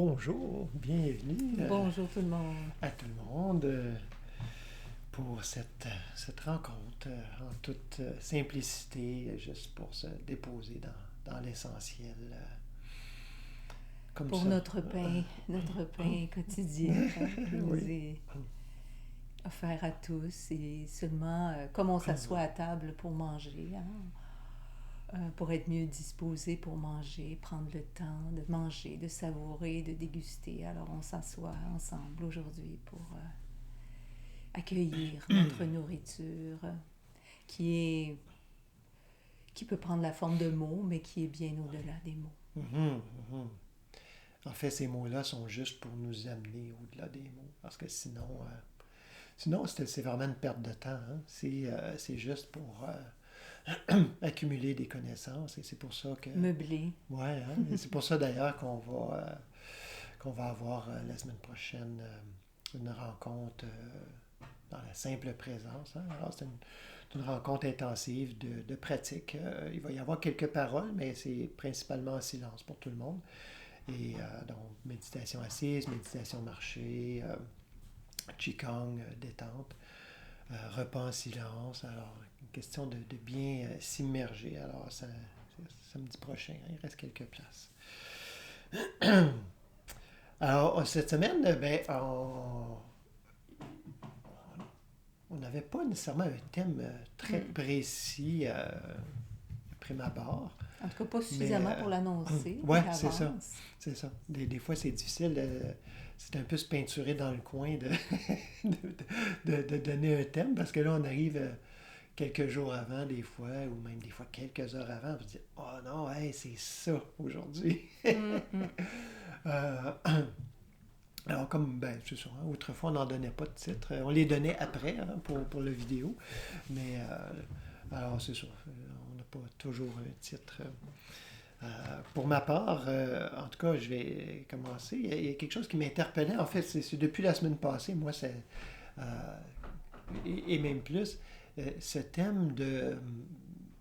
Bonjour, bienvenue Bonjour tout le monde. à tout le monde pour cette rencontre en toute simplicité, juste pour se déposer dans l'essentiel, comme Pour ça. notre pain quotidien qui nous Oui. est offert à tous et seulement comme on s'assoit à table pour manger, pour être mieux disposé pour manger, prendre le temps de manger, de savourer, de déguster. Alors on s'assoit ensemble aujourd'hui pour accueillir notre nourriture qui est qui peut prendre la forme de mots, mais qui est bien au-delà des mots. Mhm, mhm. En fait, ces mots-là sont juste pour nous amener au-delà des mots, parce que sinon c'est vraiment une perte de temps. Hein. C'est juste pour accumuler des connaissances, et c'est pour ça que... Meubler. Ouais, hein, et c'est pour ça d'ailleurs qu'on va avoir la semaine prochaine une rencontre dans la simple présence. Hein. Alors, c'est une rencontre intensive de pratique. Il va y avoir quelques paroles, mais c'est principalement en silence pour tout le monde. Et donc, méditation assise, méditation marchée, qigong, détente, repas en silence. Alors, une question de bien s'immerger. Alors, c'est samedi prochain, hein, il reste quelques places. Alors, cette semaine, ben, on n'avait pas nécessairement un thème très précis prime abord, En tout cas, pas mais suffisamment pour l'annoncer ouais, c'est ça. d'avance. C'est ça. Des fois, c'est difficile. C'est un peu se peinturer dans le coin de donner un thème parce que là, on arrive quelques jours avant, des fois, ou même des fois quelques heures avant, on se dit oh non, hey, c'est ça aujourd'hui. Euh, alors, comme, ben, c'est ça, hein, autrefois, on n'en donnait pas de titre. On les donnait après hein, pour la vidéo. Mais, alors, c'est ça. On n'a pas toujours un titre. Pour ma part, en tout cas, je vais commencer. Il y a quelque chose qui m'interpellait. En fait, c'est depuis la semaine passée. Moi, euh, et même plus, ce thème de...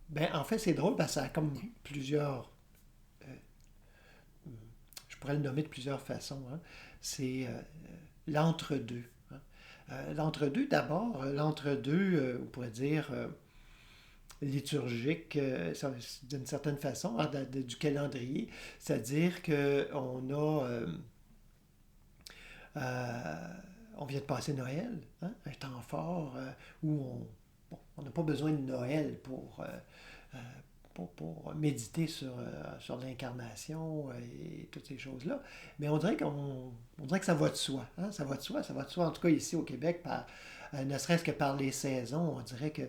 Ben, en fait, c'est drôle parce que ça a comme plusieurs... je pourrais le nommer de plusieurs façons. Hein. C'est l'entre-deux. Hein. L'entre-deux, d'abord, l'entre-deux, on pourrait dire liturgique, d'une certaine façon, hein, du calendrier. C'est-à-dire qu'on a... euh, on vient de passer Noël, hein, un temps fort où on n'a pas besoin de Noël euh, pour méditer sur l'incarnation et toutes ces choses-là. Mais on dirait que ça va de soi. Hein, ça va de soi. Ça va de soi, en tout cas ici au Québec, ne serait-ce que par les saisons. On dirait que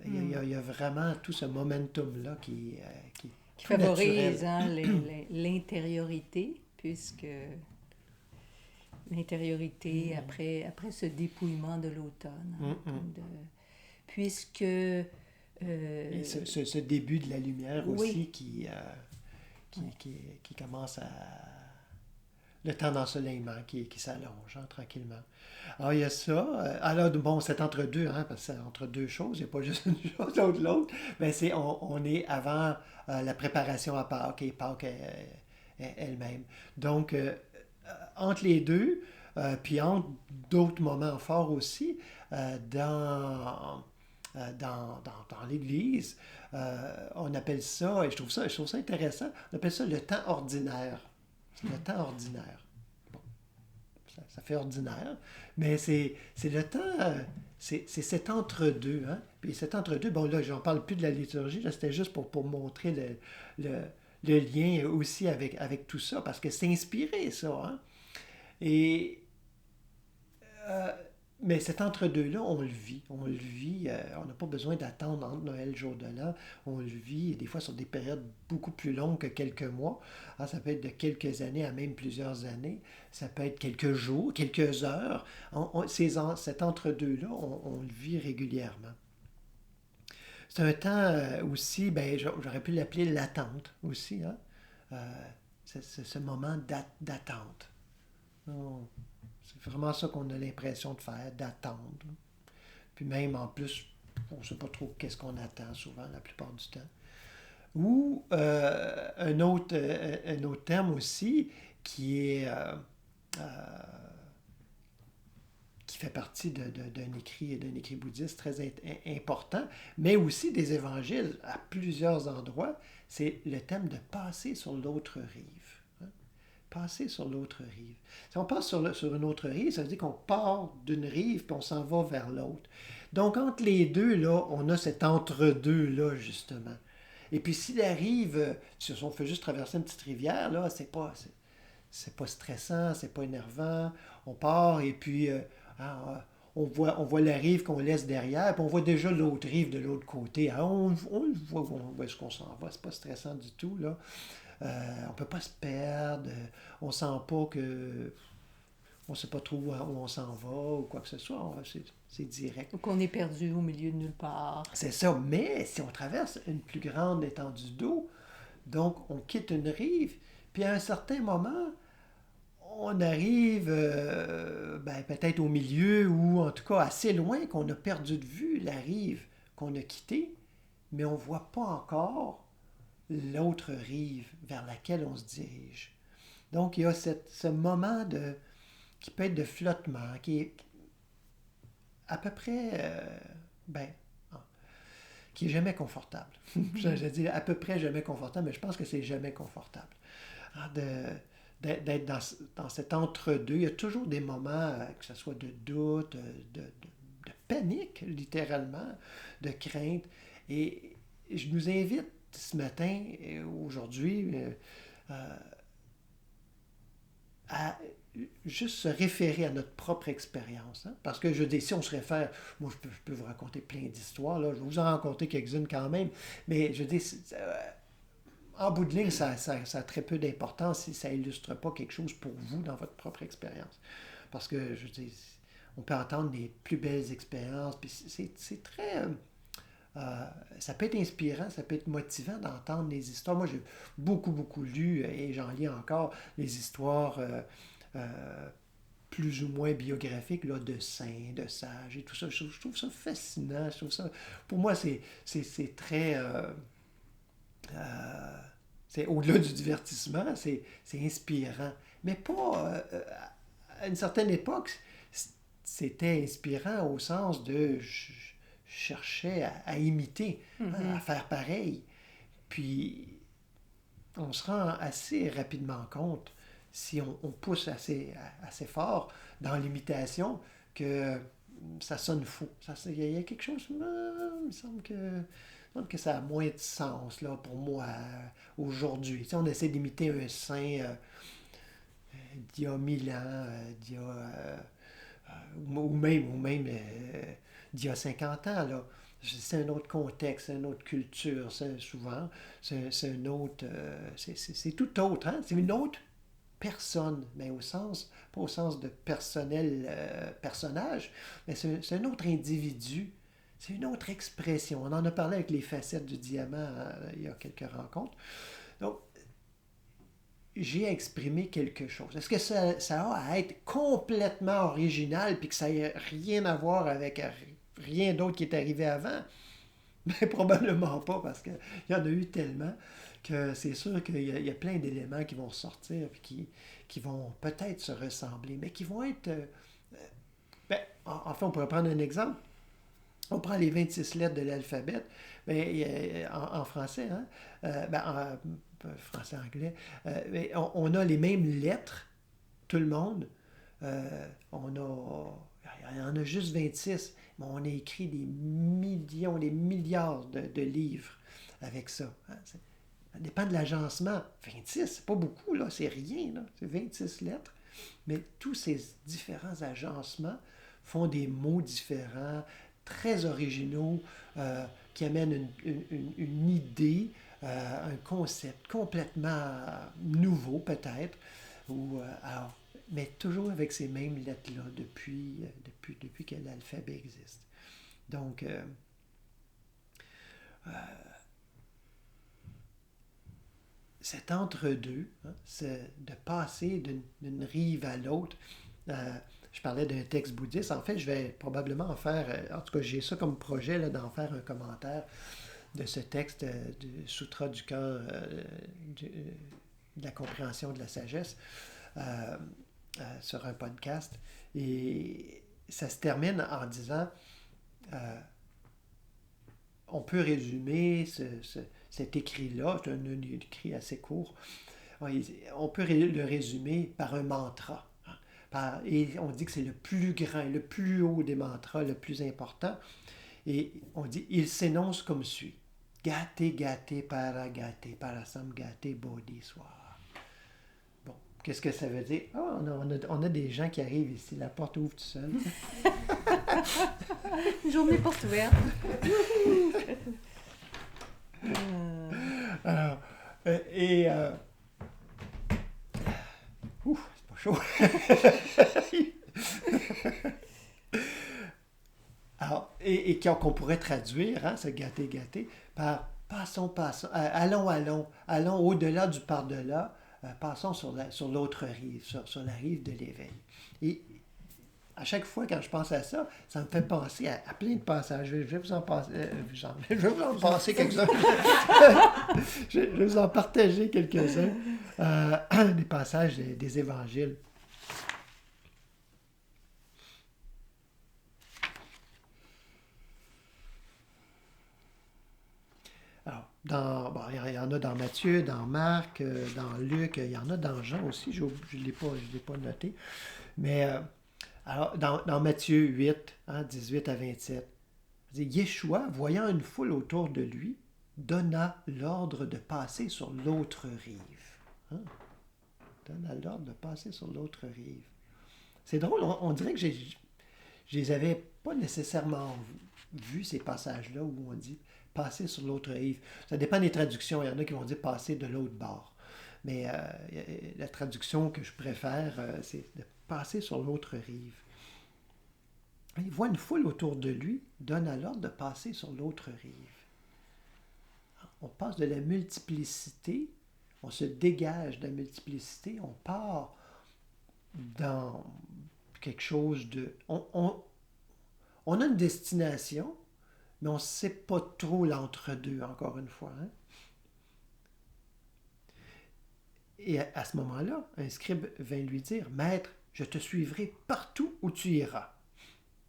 il y a vraiment tout ce momentum-là qui est Qui tout naturel. favorise l'intériorité, puisque l'intériorité après ce dépouillement de l'automne, hein, puisque Et ce début de la lumière oui, aussi qui commence à... Le temps d'ensoleillement qui s'allonge hein, tranquillement. Alors, il y a ça. Alors, bon, c'est entre deux, hein, parce que c'est entre deux choses. Il n'y a pas juste une chose ou l'autre. Mais on est avant la préparation à Pâques et Pâques elle-même. Donc, entre les deux, puis entre d'autres moments forts aussi, dans l'Église, on appelle ça, et je trouve ça intéressant, on appelle ça le temps ordinaire. C'est le temps ordinaire. Bon, ça fait ordinaire, mais c'est le temps, c'est cet entre-deux. Hein? Puis cet entre-deux, bon là, j'en parle plus de la liturgie, là, c'était juste pour montrer le, le lien aussi avec tout ça, parce que c'est inspiré, ça. Hein? Et euh, mais cet entre-deux-là, on le vit. On le vit. On n'a pas besoin d'attendre entre Noël et le jour de l'an. On le vit, des fois, sur des périodes beaucoup plus longues que quelques mois. Ah, ça peut être de quelques années à même plusieurs années. Ça peut être quelques jours, quelques heures. Cet entre-deux-là, on le vit régulièrement. C'est un temps aussi, ben, j'aurais pu l'appeler l'attente aussi. Hein? Euh, c'est ce moment d'attente. On- C'est vraiment ça qu'on a l'impression de faire, d'attendre. Puis même en plus, on ne sait pas trop qu'est-ce qu'on attend souvent la plupart du temps. Ou un autre terme aussi qui est... qui fait partie d'un écrit bouddhiste très important, mais aussi des évangiles à plusieurs endroits, c'est le thème de passer sur l'autre rive. Hein? Passer sur l'autre rive. Si on passe sur une autre rive, ça veut dire qu'on part d'une rive puis on s'en va vers l'autre. Donc, entre les deux, là, on a cet entre-deux-là, justement. Et puis, si la rive, si on fait juste traverser une petite rivière, là, c'est pas stressant, c'est pas énervant. On part et puis on voit la rive qu'on laisse derrière, puis on voit déjà l'autre rive de l'autre côté. On voit où est-ce qu'on s'en va. C'est pas stressant du tout, là. On peut pas se perdre. On sent pas que... On sait pas trop où on s'en va ou quoi que ce soit. C'est direct. Ou qu'on est perdu au milieu de nulle part. C'est ça. Mais si on traverse une plus grande étendue d'eau, donc on quitte une rive, puis à un certain moment... on arrive peut-être au milieu ou en tout cas assez loin qu'on a perdu de vue la rive qu'on a quittée, mais on ne voit pas encore l'autre rive vers laquelle on se dirige. Donc il y a ce moment qui peut être de flottement, qui est à peu près, qui est jamais confortable. Je dis à peu près jamais confortable, mais je pense que c'est jamais confortable. D'être dans cet entre-deux. Il y a toujours des moments, que ce soit de doute, de panique, littéralement, de crainte. Et je nous invite ce matin, aujourd'hui, à juste se référer à notre propre expérience. Hein? Parce que je dis, si on se réfère, moi je peux vous raconter plein d'histoires, là, je vais vous en raconter quelques-unes quand même, mais je dis... en bout de ligne, ça a très peu d'importance si ça n'illustre pas quelque chose pour vous dans votre propre expérience. Parce que, je dis, on peut entendre les plus belles expériences, puis c'est très... ça peut être inspirant, ça peut être motivant d'entendre les histoires. Moi, j'ai beaucoup lu, et j'en lis encore, les histoires plus ou moins biographiques là, de saints, de sages, et tout ça. Je trouve ça fascinant. Je trouve ça... Pour moi, c'est très... c'est au-delà du divertissement, c'est inspirant. Mais pas... à une certaine époque, c'était inspirant au sens de... Je cherchais à imiter, à faire pareil. Puis, on se rend assez rapidement compte, si on pousse assez fort dans l'imitation, que ça sonne faux. Il y a quelque chose... il me semble que ça a moins de sens là, pour moi aujourd'hui. On essaie d'imiter un saint d'il y a 1000 ans, ou même d'il y a 50 ans. Là. C'est un autre contexte, c'est une autre culture, souvent. C'est un autre... c'est tout autre. Hein? C'est une autre personne, mais pas au sens de personnage, mais c'est un autre individu. C'est une autre expression. On en a parlé avec les facettes du diamant il y a quelques rencontres. Donc, j'ai exprimé quelque chose. Est-ce que ça a à être complètement original puis que ça n'ait rien à voir avec rien d'autre qui est arrivé avant? Mais probablement pas, parce qu'il y en a eu tellement que c'est sûr qu'il y a plein d'éléments qui vont ressortir et qui vont peut-être se ressembler, mais qui vont être... enfin, on pourrait prendre un exemple. On prend les 26 lettres de l'alphabet, en français, hein? Français-anglais, on a les mêmes lettres, tout le monde. Il y en a juste 26, mais on a écrit des millions, des milliards de livres avec ça. Hein? Ça dépend de l'agencement. 26, c'est pas beaucoup, là, c'est rien, là. C'est 26 lettres. Mais tous ces différents agencements font des mots différents, très originaux, qui amènent une idée, un concept complètement nouveau peut-être, mais toujours avec ces mêmes lettres-là depuis que l'alphabet existe. Donc, cet entre-deux, hein, c'est de passer d'une rive à l'autre. Je parlais d'un texte bouddhiste. En fait, je vais probablement en faire, en tout cas, j'ai ça comme projet là, d'en faire un commentaire de ce texte du Sutra du cœur de la compréhension de la sagesse sur un podcast. Et ça se termine en disant, on peut résumer cet écrit-là, c'est un écrit assez court, on peut le résumer par un mantra. Et on dit que c'est le plus grand, le plus haut des mantras, le plus important. Et on dit, il s'énonce comme suit. Gate, gate, parasam, gate, bodhi, soir. Bon, qu'est-ce que ça veut dire? Ah, on a des gens qui arrivent ici, la porte ouvre tout seul. Une journée porte ouverte. Alors, c'est pas chaud. Alors, et qu'on pourrait traduire, ce gâté, par passons, allons au-delà du par-delà, passons sur l'autre rive, sur la rive de l'éveil. Et à chaque fois, quand je pense à ça, ça me fait penser à plein de passages. Je vais vous en passer, quelques-uns. Je vais vous en partager quelques-uns. Des passages des évangiles. Alors, il y en a dans Matthieu, dans Marc, dans Luc, il y en a dans Jean aussi, je ne l'ai pas noté. Mais alors, dans Matthieu 8, 18 à 27, Yeshua, voyant une foule autour de lui, donna l'ordre de passer sur l'autre rive. Donna l'ordre de passer sur l'autre rive. C'est drôle, on dirait que je les avais pas nécessairement vus, ces passages-là, où on dit passer sur l'autre rive. Ça dépend des traductions. Il y en a qui vont dire passer de l'autre bord. Mais la traduction que je préfère, c'est de passer sur l'autre rive. Il voit une foule autour de lui, donne à l'ordre de passer sur l'autre rive. On passe de la multiplicité, on se dégage de la multiplicité, on part dans quelque chose de... On a une destination, mais on ne sait pas trop l'entre-deux, encore une fois. Et à ce moment-là, un scribe vint lui dire, « Maître, je te suivrai partout où tu iras. »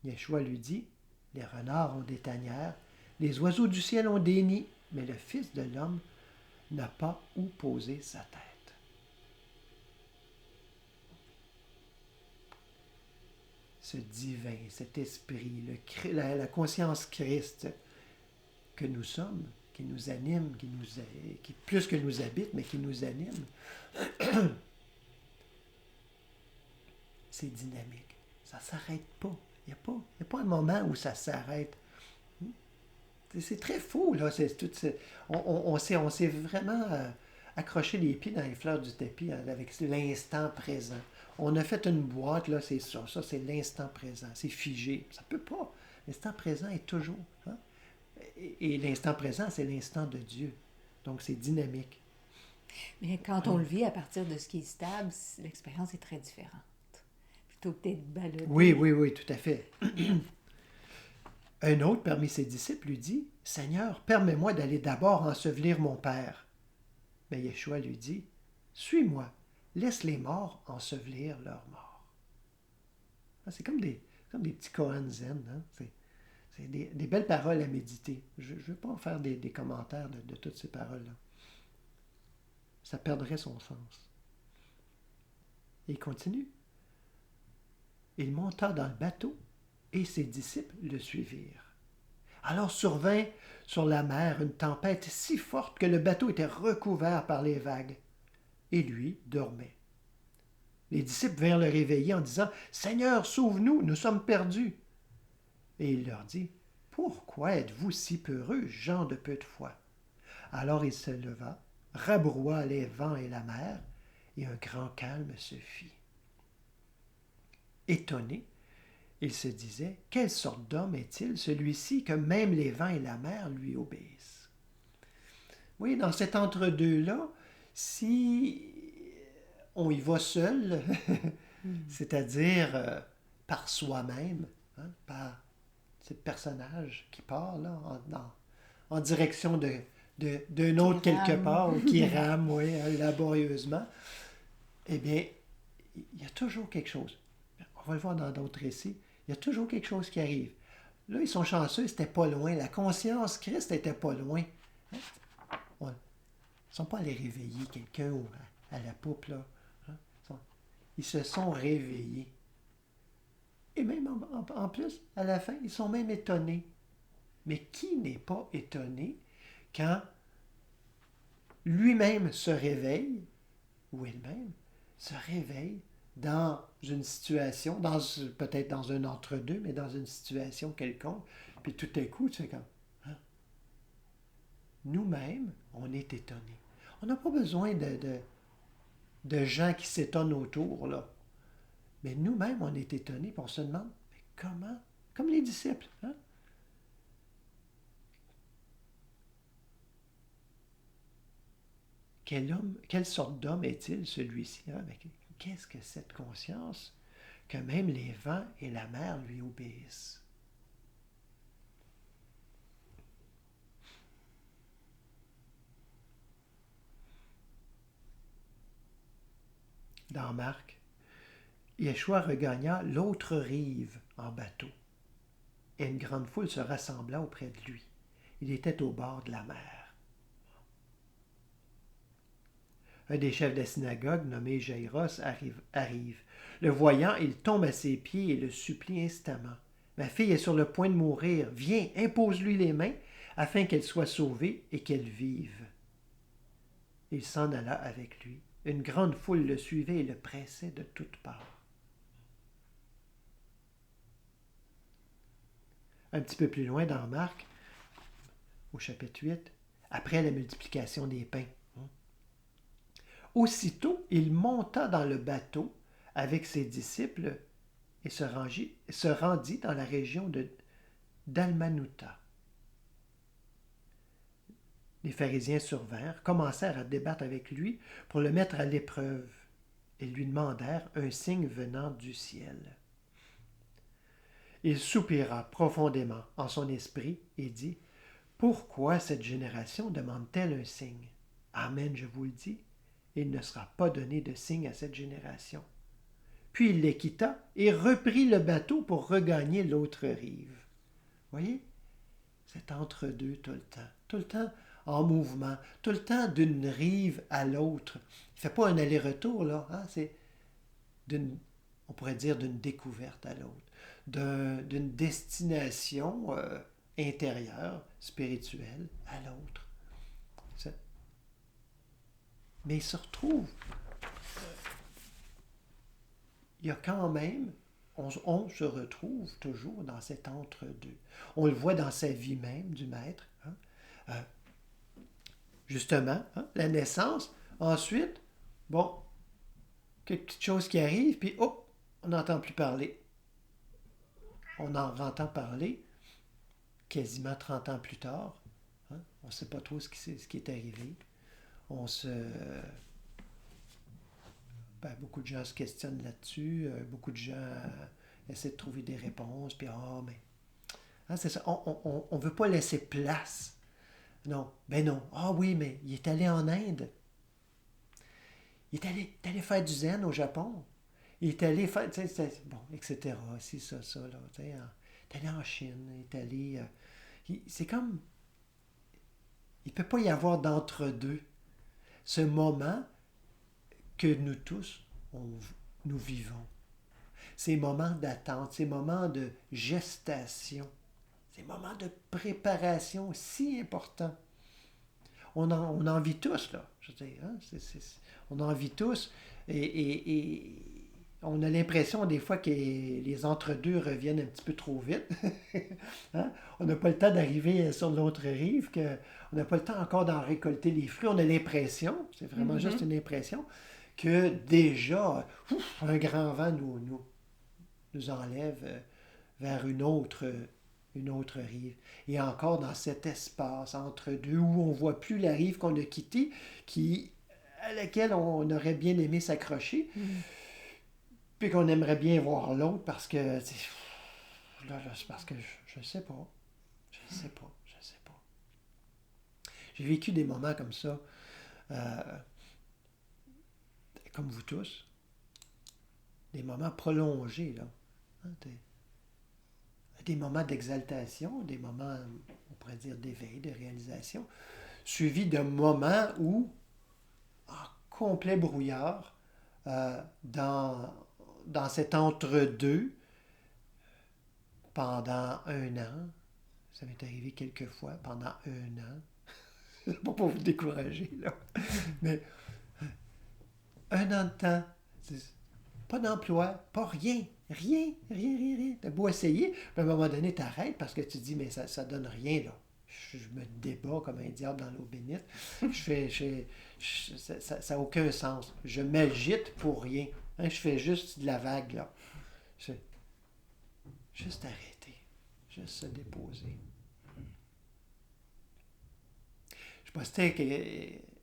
Yeshua lui dit, « Les renards ont des tanières, les oiseaux du ciel ont des nids, mais le Fils de l'homme n'a pas où poser sa tête. » Ce divin, cet esprit, la conscience Christ que nous sommes, qui nous anime, qui plus que nous habite, mais qui nous anime, c'est dynamique. Ça ne s'arrête pas. Il n'y a pas un moment où ça s'arrête. C'est très faux, là. On s'est vraiment accroché les pieds dans les fleurs du tapis avec l'instant présent. On a fait une boîte, là, c'est ça. Ça, c'est l'instant présent. C'est figé. Ça ne peut pas. L'instant présent est toujours. Et l'instant présent, c'est l'instant de Dieu. Donc, c'est dynamique. Mais quand on le vit à partir de ce qui est stable, l'expérience est très différente. Plutôt que d'être baladé. Oui, tout à fait. Un autre parmi ses disciples lui dit, « Seigneur, permets-moi d'aller d'abord ensevelir mon père. » Mais Yeshua lui dit, « Suis-moi, laisse les morts ensevelir leurs morts. » C'est comme des petits koans zen. C'est des belles paroles à méditer. Je ne veux pas en faire des commentaires de toutes ces paroles-là. Ça perdrait son sens. Et il continue. Il monta dans le bateau et ses disciples le suivirent. Alors survint sur la mer une tempête si forte que le bateau était recouvert par les vagues. Et lui dormait. Les disciples vinrent le réveiller en disant, « Seigneur, sauve-nous, nous sommes perdus. » Et il leur dit, « Pourquoi êtes-vous si peureux, gens de peu de foi? » Alors il se leva, rabroua les vents et la mer, et un grand calme se fit. Étonné, il se disait, « Quelle sorte d'homme est-il celui-ci que même les vents et la mer lui obéissent? » Oui, dans cet entre-deux-là, si on y va seul, c'est-à-dire par soi-même, par ce personnage qui part là, en direction de d'un autre Qui quelque rame. part, ou qui rame, oui, laborieusement, eh bien, il y a toujours quelque chose. On va le voir dans d'autres récits. Il y a toujours quelque chose qui arrive. Là, ils sont chanceux, c'était pas loin. La conscience Christ était pas loin. Hein? Ouais. Ils ne sont pas allés réveiller quelqu'un à la poupe, là. Hein? Ils se sont réveillés. Et même en plus, à la fin, ils sont même étonnés. Mais qui n'est pas étonné quand lui-même se réveille, ou elle-même se réveille dans une situation, peut-être dans un entre-deux, mais dans une situation quelconque, puis tout à coup, tu sais comme, hein? Nous-mêmes, on est étonnés. On n'a pas besoin de gens qui s'étonnent autour, là. Mais nous-mêmes, on est étonnés, puis on se demande, mais comment? Comme les disciples, hein? Quelle sorte d'homme est-il, celui-ci? Hein? Mais qu'est-ce que cette conscience que même les vents et la mer lui obéissent? Dans Marc, Yeshua regagna l'autre rive en bateau, et une grande foule se rassembla auprès de lui. Il était au bord de la mer. Un des chefs de la synagogue, nommé Jaïros, arrive. Le voyant, il tombe à ses pieds et le supplie instamment. Ma fille est sur le point de mourir. Viens, impose-lui les mains, afin qu'elle soit sauvée et qu'elle vive. Il s'en alla avec lui. Une grande foule le suivait et le pressait de toutes parts. Un petit peu plus loin dans Marc, au chapitre 8, après la multiplication des pains. Aussitôt, il monta dans le bateau avec ses disciples et se rendit dans la région d'Almanuta. Les pharisiens survinrent, commencèrent à débattre avec lui pour le mettre à l'épreuve et lui demandèrent un signe venant du ciel. Il soupira profondément en son esprit et dit, « Pourquoi cette génération demande-t-elle un signe? Amen, je vous le dis, il ne sera pas donné de signe à cette génération. » Puis il les quitta et reprit le bateau pour regagner l'autre rive. Voyez? C'est entre-deux tout le temps en mouvement, tout le temps d'une rive à l'autre. Il ne fait pas un aller-retour, là. Hein? C'est on pourrait dire d'une découverte à l'autre, d'une destination intérieure, spirituelle à l'autre. Mais il se retrouve. Il y a quand même, on se retrouve toujours dans cet entre-deux. On le voit dans sa vie même du maître. Hein? Justement, hein? La naissance. Ensuite, bon, quelques petites choses qui arrivent, puis hop, on n'entend plus parler. On en entend parler quasiment 30 ans plus tard. Hein? On ne sait pas trop ce qui est arrivé. Beaucoup de gens se questionnent là-dessus. Beaucoup de gens essaient de trouver des réponses. Puis, mais... Hein, c'est ça. On ne veut pas laisser place. Non. Ben non. Oui, mais il est allé en Inde. Il est allé faire du zen au Japon. Il est allé faire... Bon, etc. Si, ça, là. Il est allé en Chine. Il est allé... c'est comme... Il ne peut pas y avoir d'entre-deux. Ce moment que nous tous, nous vivons. Ces moments d'attente, ces moments de gestation, ces moments de préparation si importants. On en vit tous, là. Je veux dire, hein? On en vit tous et on a l'impression des fois que les entre-deux reviennent un petit peu trop vite. Hein? On n'a pas le temps d'arriver sur l'autre rive, on n'a pas le temps encore d'en récolter les fruits. On a l'impression, c'est vraiment juste une impression, que déjà, un grand vent nous enlève vers une autre rive. Et encore dans cet espace entre deux où on ne voit plus la rive qu'on a quittée, à laquelle on aurait bien aimé s'accrocher, puis qu'on aimerait bien voir l'autre parce que là, c'est parce que je ne sais pas. Je ne sais pas. J'ai vécu des moments comme ça, euh, comme vous tous, des moments prolongés, là. Hein, des moments d'exaltation, des moments, on pourrait dire, d'éveil, de réalisation, suivis de moments où, en complet brouillard, dans cet entre-deux, pendant un an, ça m'est arrivé quelques fois, pendant un an, pas pour vous décourager, là, mais un an de temps, pas d'emploi, pas rien, rien. T'as beau essayer, puis à un moment donné, t'arrêtes parce que tu te dis, mais ça donne rien, là. Je me débat comme un diable dans l'eau bénite. Ça n'a aucun sens. Je m'agite pour rien. Hein, je fais juste de la vague, là. Je- Juste arrêter. Juste se déposer. Je postais que...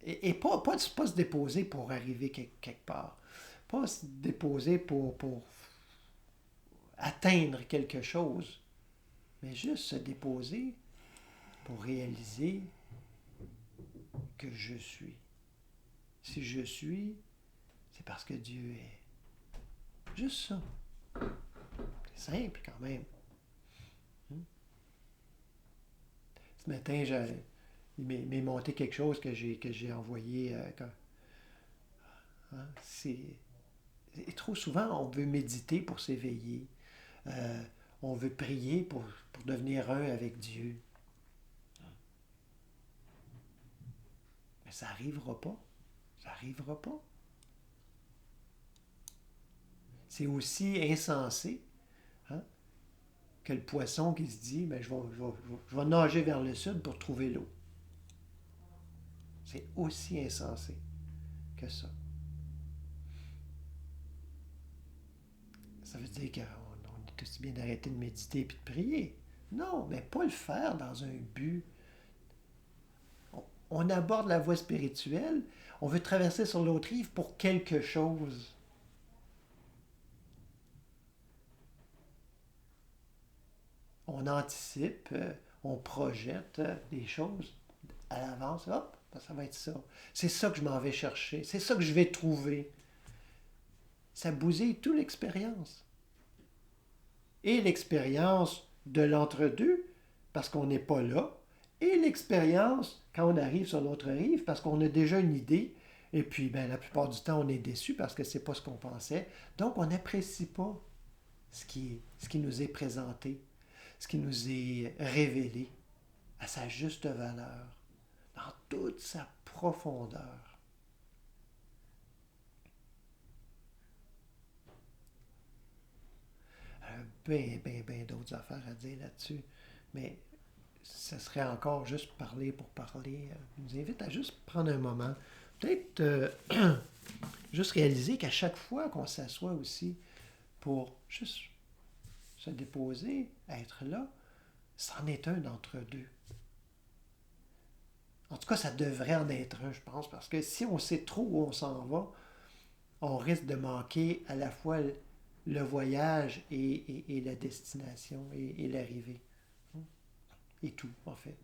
Et pas se déposer pour arriver quelque part. Pas se déposer pour atteindre quelque chose, mais juste se déposer pour réaliser que je suis. Si je suis, c'est parce que Dieu est. Juste ça. C'est simple quand même. Ce matin, il m'est monté quelque chose que j'ai envoyé. Hein, et trop souvent, on veut méditer pour s'éveiller. Euh, on veut prier pour devenir un avec Dieu. Mais ça n'arrivera pas. Ça n'arrivera pas. C'est aussi insensé, hein, que le poisson qui se dit, ben, je vais nager vers le sud pour trouver l'eau. C'est aussi insensé que ça. Ça veut dire qu'on est aussi bien d'arrêter de méditer et de prier. Non, mais pas le faire dans un but. On aborde la voie spirituelle, on veut traverser sur l'autre rive pour quelque chose. On anticipe, on projette des choses à l'avance. Hop, ça va être ça. C'est ça que je m'en vais chercher. C'est ça que je vais trouver. Ça bousille toute l'expérience. Et l'expérience de l'entre-deux, parce qu'on n'est pas là, et l'expérience quand on arrive sur l'autre rive, parce qu'on a déjà une idée, et puis ben, la plupart du temps, on est déçu parce que c'est pas ce qu'on pensait. Donc, on n'apprécie pas ce qui nous est présenté, ce qui nous est révélé à sa juste valeur, dans toute sa profondeur. Ben d'autres affaires à dire là-dessus, mais ce serait encore juste parler pour parler. Je vous invite à juste prendre un moment, peut-être juste réaliser qu'à chaque fois qu'on s'assoit aussi pour juste se déposer, être là, c'en est un d'entre deux. En tout cas, ça devrait en être un, je pense, parce que si on sait trop où on s'en va, on risque de manquer à la fois le voyage et la destination et l'arrivée. Et tout, en fait.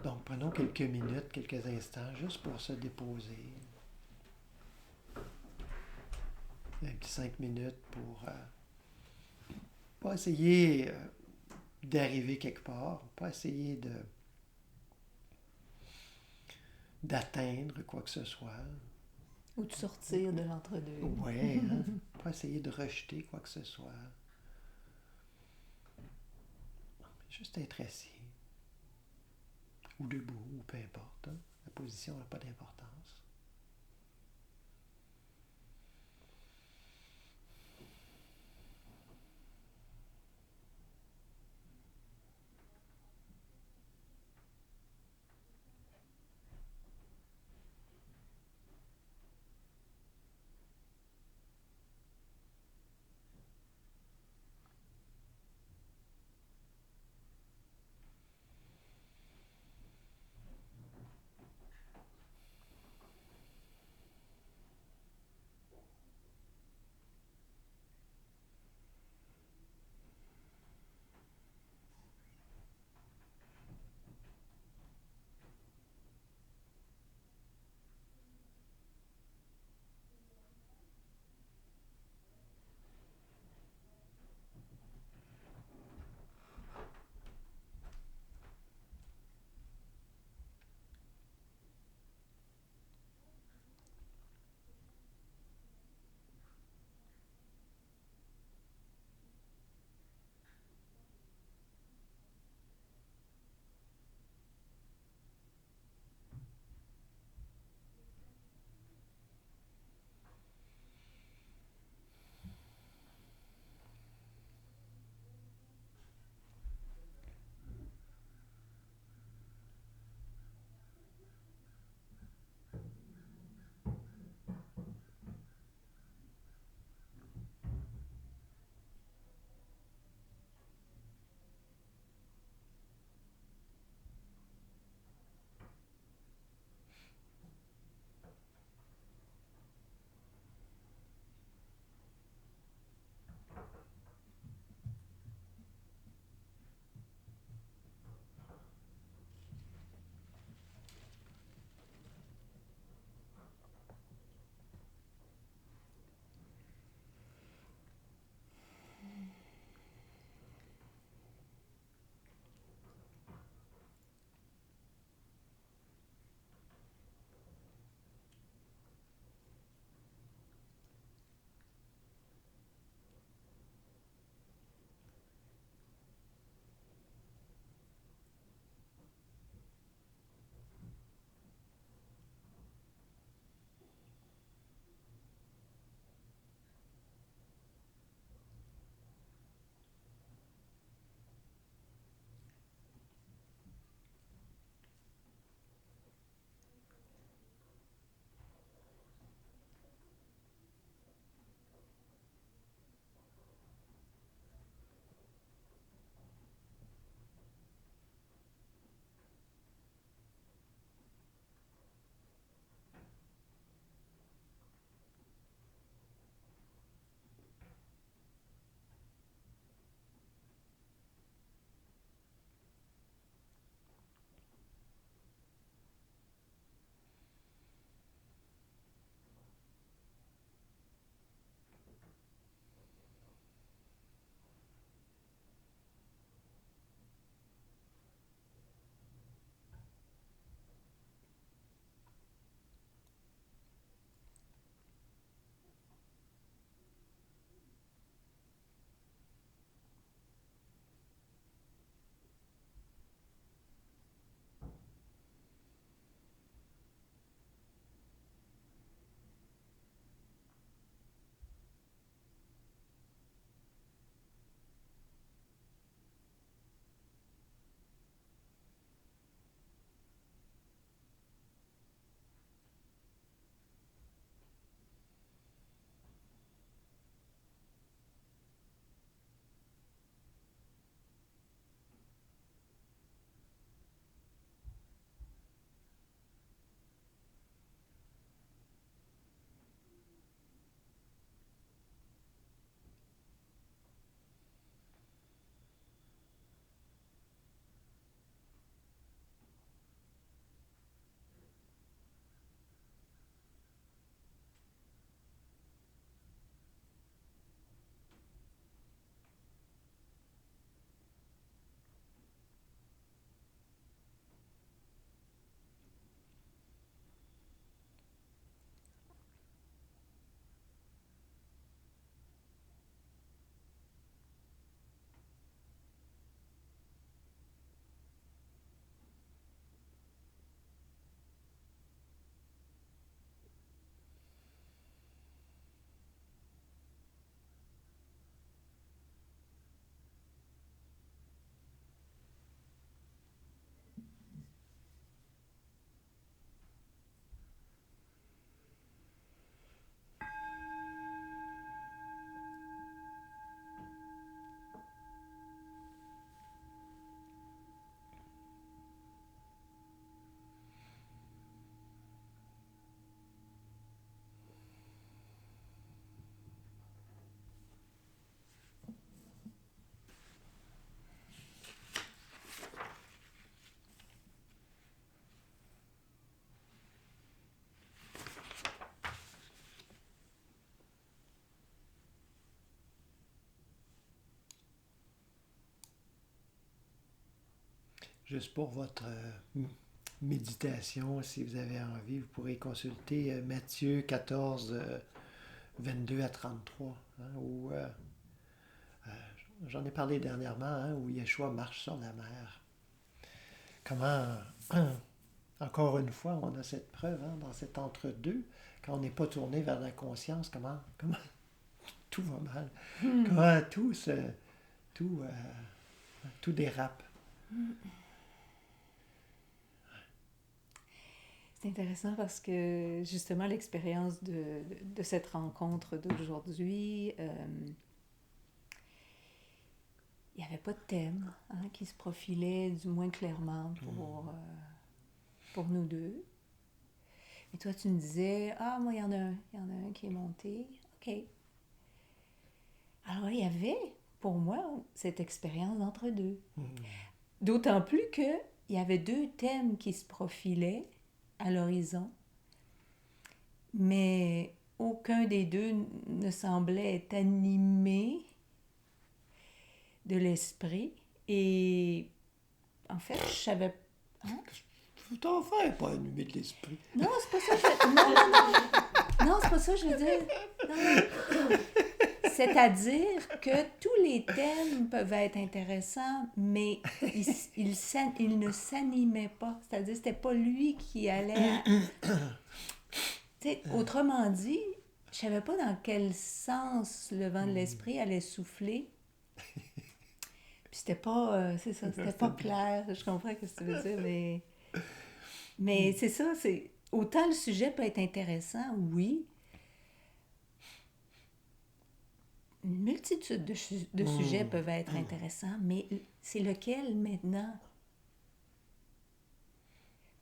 Donc, prenons quelques minutes, quelques instants, juste pour se déposer. Un petit 5 minutes pour pas essayer d'arriver quelque part, pas essayer d'atteindre quoi que ce soit. Ou de sortir de l'entre-deux. Ouais, hein? Pas essayer de rejeter quoi que ce soit. Juste être assis. Ou debout, ou peu importe. Hein? La position n'a pas d'importance. Juste pour votre méditation, si vous avez envie, vous pourrez consulter Matthieu 14, 22 à 33, hein, où j'en ai parlé dernièrement, hein, où Yeshua marche sur la mer. Comment, encore une fois, on a cette preuve, hein, dans cet entre-deux, quand on n'est pas tourné vers la conscience, comment tout va mal, comment tout, tout dérape. C'est intéressant parce que justement l'expérience de cette rencontre d'aujourd'hui, il n'y avait pas de thème, hein, qui se profilait du moins clairement pour nous deux. Et toi, tu me disais, ah, moi, il y en a un qui est monté. OK. Alors, il y avait, pour moi, cette expérience d'entre deux. D'autant plus qu'il y avait deux thèmes qui se profilaient à l'horizon, mais aucun des deux ne semblait être animé de l'esprit. Et en fait, je savais... Hein? Tout en fait, pas animé de l'esprit. Non, c'est pas ça. Non, c'est pas ça, je veux dire. Non. C'est-à-dire que tous les thèmes peuvent être intéressants, mais il ne s'animait pas. C'est-à-dire, c'était pas lui qui allait... Autrement dit, je savais pas dans quel sens le vent de l'esprit allait souffler. Puis c'était pas... c'est ça, c'était pas clair. Je comprends ce que tu veux dire, mais c'est ça, c'est... Autant le sujet peut être intéressant, oui. Une multitude de sujets peuvent être intéressants, mais c'est lequel maintenant?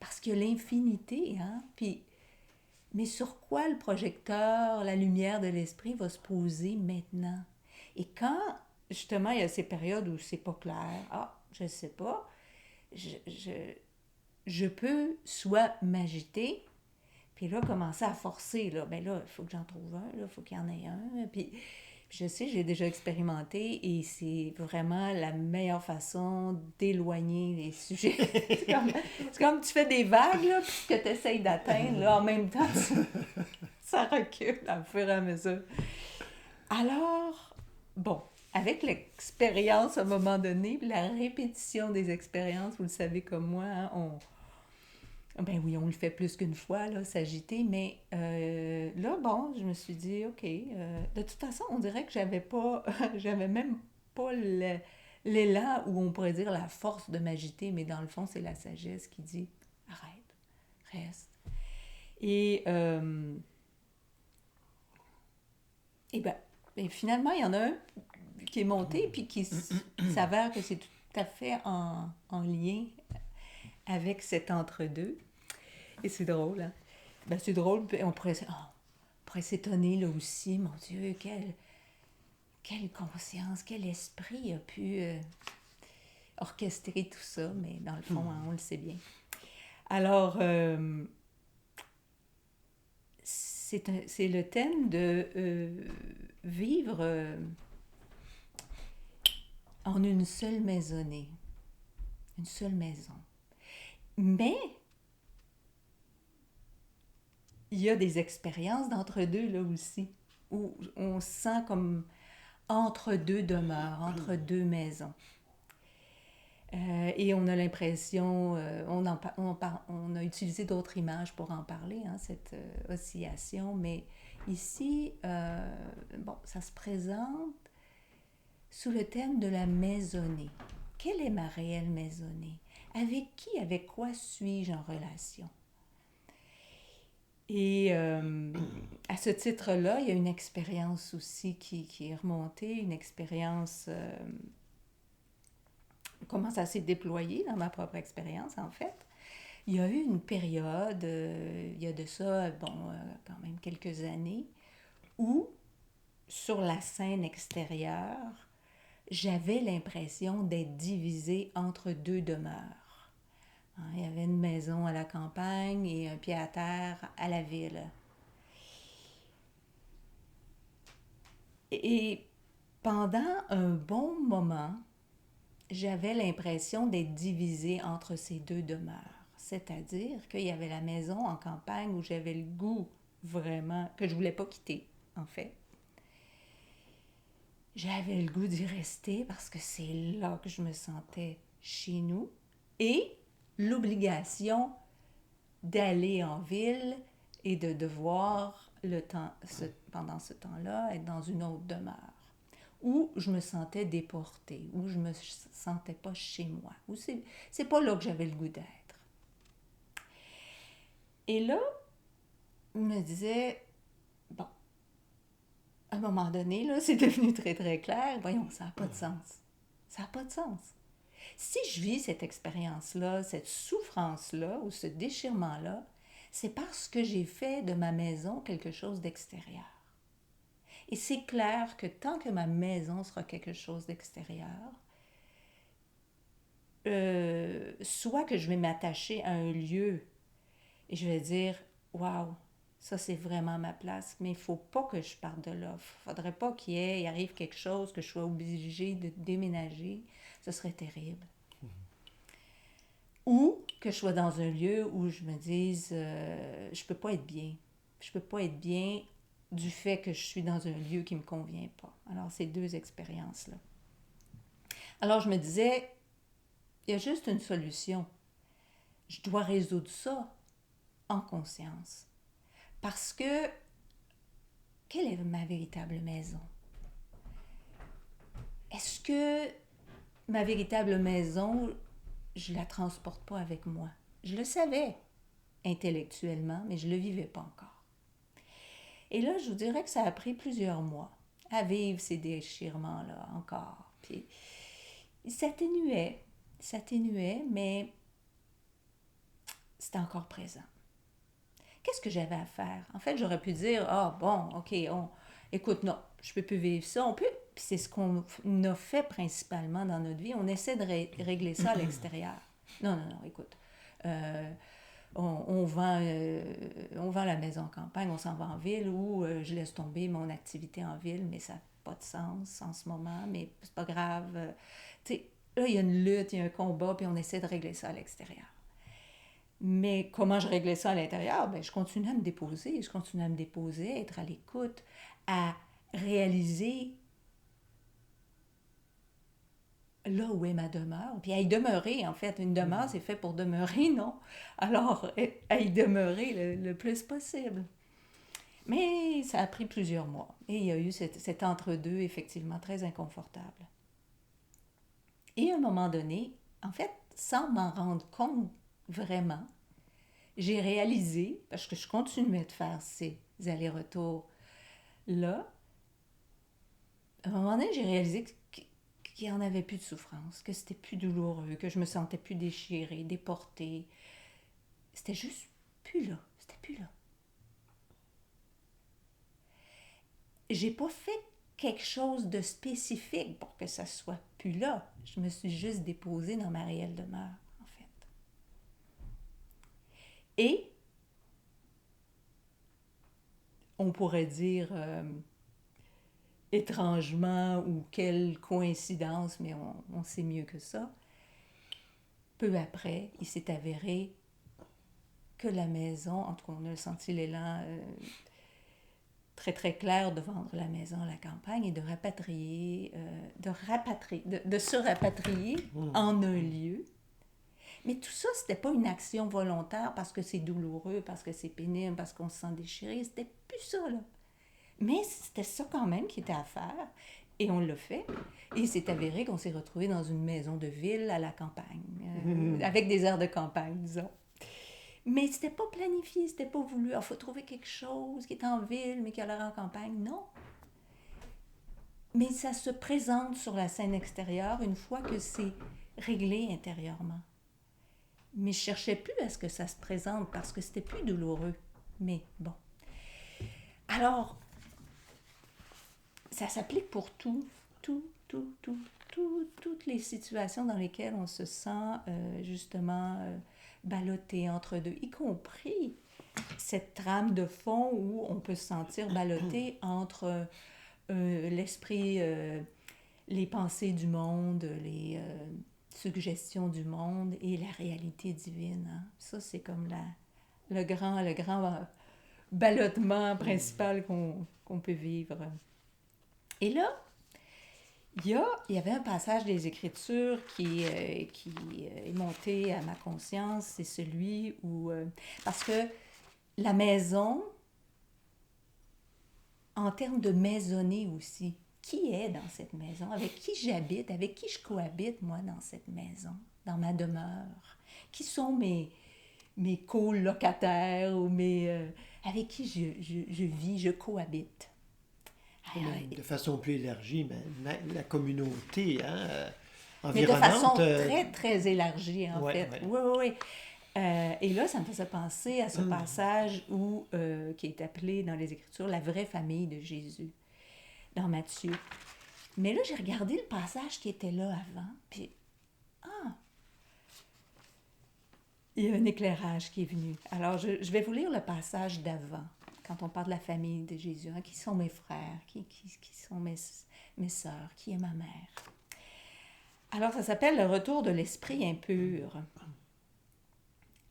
Parce qu'il y a l'infinité, hein? Puis, mais sur quoi le projecteur, la lumière de l'esprit va se poser maintenant? Et quand, justement, il y a ces périodes où c'est pas clair, je sais pas, je peux soit m'agiter, puis là, commencer à forcer, là, ben là, il faut que j'en trouve un, là, il faut qu'il y en ait un, puis je sais, j'ai déjà expérimenté et c'est vraiment la meilleure façon d'éloigner les sujets. c'est comme tu fais des vagues, là, puis que tu essayes d'atteindre, là, en même temps, ça recule au fur et à mesure. Alors, bon, avec l'expérience à un moment donné, la répétition des expériences, vous le savez comme moi, hein, ben oui, on le fait plus qu'une fois, là, s'agiter, mais là, bon, je me suis dit, OK, de toute façon, on dirait que j'avais même pas l'élan, ou on pourrait dire la force de m'agiter, mais dans le fond, c'est la sagesse qui dit, arrête, reste. Et finalement, il y en a un qui est monté, puis qui s'avère que c'est tout à fait en lien avec cet entre-deux. Et c'est drôle, hein? Ben, c'est drôle, on pourrait s'étonner là aussi, mon Dieu, quelle conscience, quel esprit a pu orchestrer tout ça, mais dans le fond, on le sait bien. Alors, c'est le thème de vivre en une seule maisonnée, une seule maison. Mais il y a des expériences d'entre-deux là aussi, où on se sent comme entre deux demeures, entre deux maisons. Et on a l'impression, on a utilisé d'autres images pour en parler, hein, cette oscillation, mais ici, ça se présente sous le thème de la maisonnée. Quelle est ma réelle maisonnée? Avec qui, avec quoi suis-je en relation? Et à ce titre-là, il y a une expérience aussi qui est remontée, une expérience, comment ça s'est déployé dans ma propre expérience, en fait. Il y a eu une période, il y a de ça, quand même quelques années, où, sur la scène extérieure, j'avais l'impression d'être divisée entre deux demeures. Il y avait une maison à la campagne et un pied à terre à la ville. Et pendant un bon moment, j'avais l'impression d'être divisée entre ces deux demeures. C'est-à-dire qu'il y avait la maison en campagne où j'avais le goût vraiment, que je voulais pas quitter, en fait. J'avais le goût d'y rester parce que c'est là que je me sentais chez nous. Et l'obligation d'aller en ville et de devoir, pendant ce temps-là, être dans une autre demeure où je me sentais déportée, où je me sentais pas chez moi, où c'est pas là que j'avais le goût d'être. Et là, je me disais, bon, à un moment donné, là, c'est devenu très, très clair. Voyons, ça n'a pas de sens. Ça n'a pas de sens. Si je vis cette expérience-là, cette souffrance-là ou ce déchirement-là, c'est parce que j'ai fait de ma maison quelque chose d'extérieur. Et c'est clair que tant que ma maison sera quelque chose d'extérieur, soit que je vais m'attacher à un lieu et je vais dire, waouh, ça c'est vraiment ma place, mais il ne faut pas que je parte de là. Il ne faudrait pas il arrive quelque chose, que je sois obligée de déménager. Ce serait terrible. Ou que je sois dans un lieu où je me dise, je ne peux pas être bien. Je ne peux pas être bien du fait que je suis dans un lieu qui ne me convient pas. Alors, ces deux expériences-là. Alors, je me disais, il y a juste une solution. Je dois résoudre ça en conscience. Parce que, quelle est ma véritable maison? Est-ce que ma véritable maison, je ne la transporte pas avec moi? Je le savais intellectuellement, mais je ne le vivais pas encore. Et là, je vous dirais que ça a pris plusieurs mois à vivre ces déchirements-là encore. Puis, il s'atténuait, mais c'était encore présent. Qu'est-ce que j'avais à faire? En fait, j'aurais pu dire, bon, OK, écoute, non, je ne peux plus vivre ça. Puis c'est ce qu'on a fait principalement dans notre vie. On essaie de régler ça à l'extérieur. Non, écoute. On vend la maison en campagne, on s'en va en ville ou je laisse tomber mon activité en ville, mais ça n'a pas de sens en ce moment, mais c'est pas grave. Tu sais, là, il y a une lutte, il y a un combat, puis on essaie de régler ça à l'extérieur. Mais comment je réglais ça à l'intérieur? Je continuais à me déposer, à être à l'écoute, à réaliser là où est ma demeure, puis à y demeurer, en fait. Une demeure, c'est fait pour demeurer, non? Alors, à y demeurer le plus possible. Mais ça a pris plusieurs mois. Et il y a eu cet entre-deux, effectivement, très inconfortable. Et à un moment donné, en fait, sans m'en rendre compte vraiment, j'ai réalisé, parce que je continuais de faire ces allers-retours-là, à un moment donné, j'ai réalisé qu'il n'y en avait plus de souffrance, que c'était plus douloureux, que je me sentais plus déchirée, déportée. C'était juste plus là. C'était plus là. J'ai pas fait quelque chose de spécifique pour que ça soit plus là. Je me suis juste déposée dans ma réelle demeure, en fait. Et on pourrait dire étrangement ou quelle coïncidence, mais on sait mieux que ça. Peu après, il s'est avéré que la maison, en tout cas on a senti l'élan très très clair de vendre la maison à la campagne et de se rapatrier en un lieu. Mais tout ça, c'était pas une action volontaire parce que c'est douloureux, parce que c'est pénible, parce qu'on se sent déchiré. C'était plus ça, là. Mais c'était ça quand même qui était à faire. Et on l'a fait. Et il s'est avéré qu'on s'est retrouvé dans une maison de ville à la campagne, avec des aires de campagne, disons. Mais c'était pas planifié, c'était pas voulu. Il faut trouver quelque chose qui est en ville, mais qui a l'air en campagne. Non. Mais ça se présente sur la scène extérieure une fois que c'est réglé intérieurement. Mais je cherchais plus à ce que ça se présente parce que c'était plus douloureux. Mais bon. Alors, ça s'applique pour toutes les situations dans lesquelles on se sent justement ballotté entre deux, y compris cette trame de fond où on peut se sentir ballotté entre l'esprit les pensées du monde, les suggestions du monde et la réalité divine. Hein. Ça, c'est comme le grand ballottement principal qu'on peut vivre. Et là, il y avait un passage des Écritures qui est monté à ma conscience, c'est celui où... parce que la maison, en termes de maisonnée aussi, qui est dans cette maison? Avec qui j'habite? Avec qui je cohabite, moi, dans cette maison, dans ma demeure? Qui sont mes colocataires ou avec qui je vis, je cohabite? Alors, De façon plus élargie, mais la communauté mais de façon environnante. très, très élargie, en Ouais, fait. ouais. Oui, oui, oui. Et là, ça me faisait penser à ce passage qui est appelé dans les Écritures la vraie famille de Jésus, dans Matthieu. Mais là, j'ai regardé le passage qui était là avant, puis il y a un éclairage qui est venu. Alors, je vais vous lire le passage d'avant, quand on parle de la famille de Jésus. Hein, qui sont mes frères, qui sont mes sœurs, qui est ma mère. Alors, ça s'appelle le retour de l'esprit impur.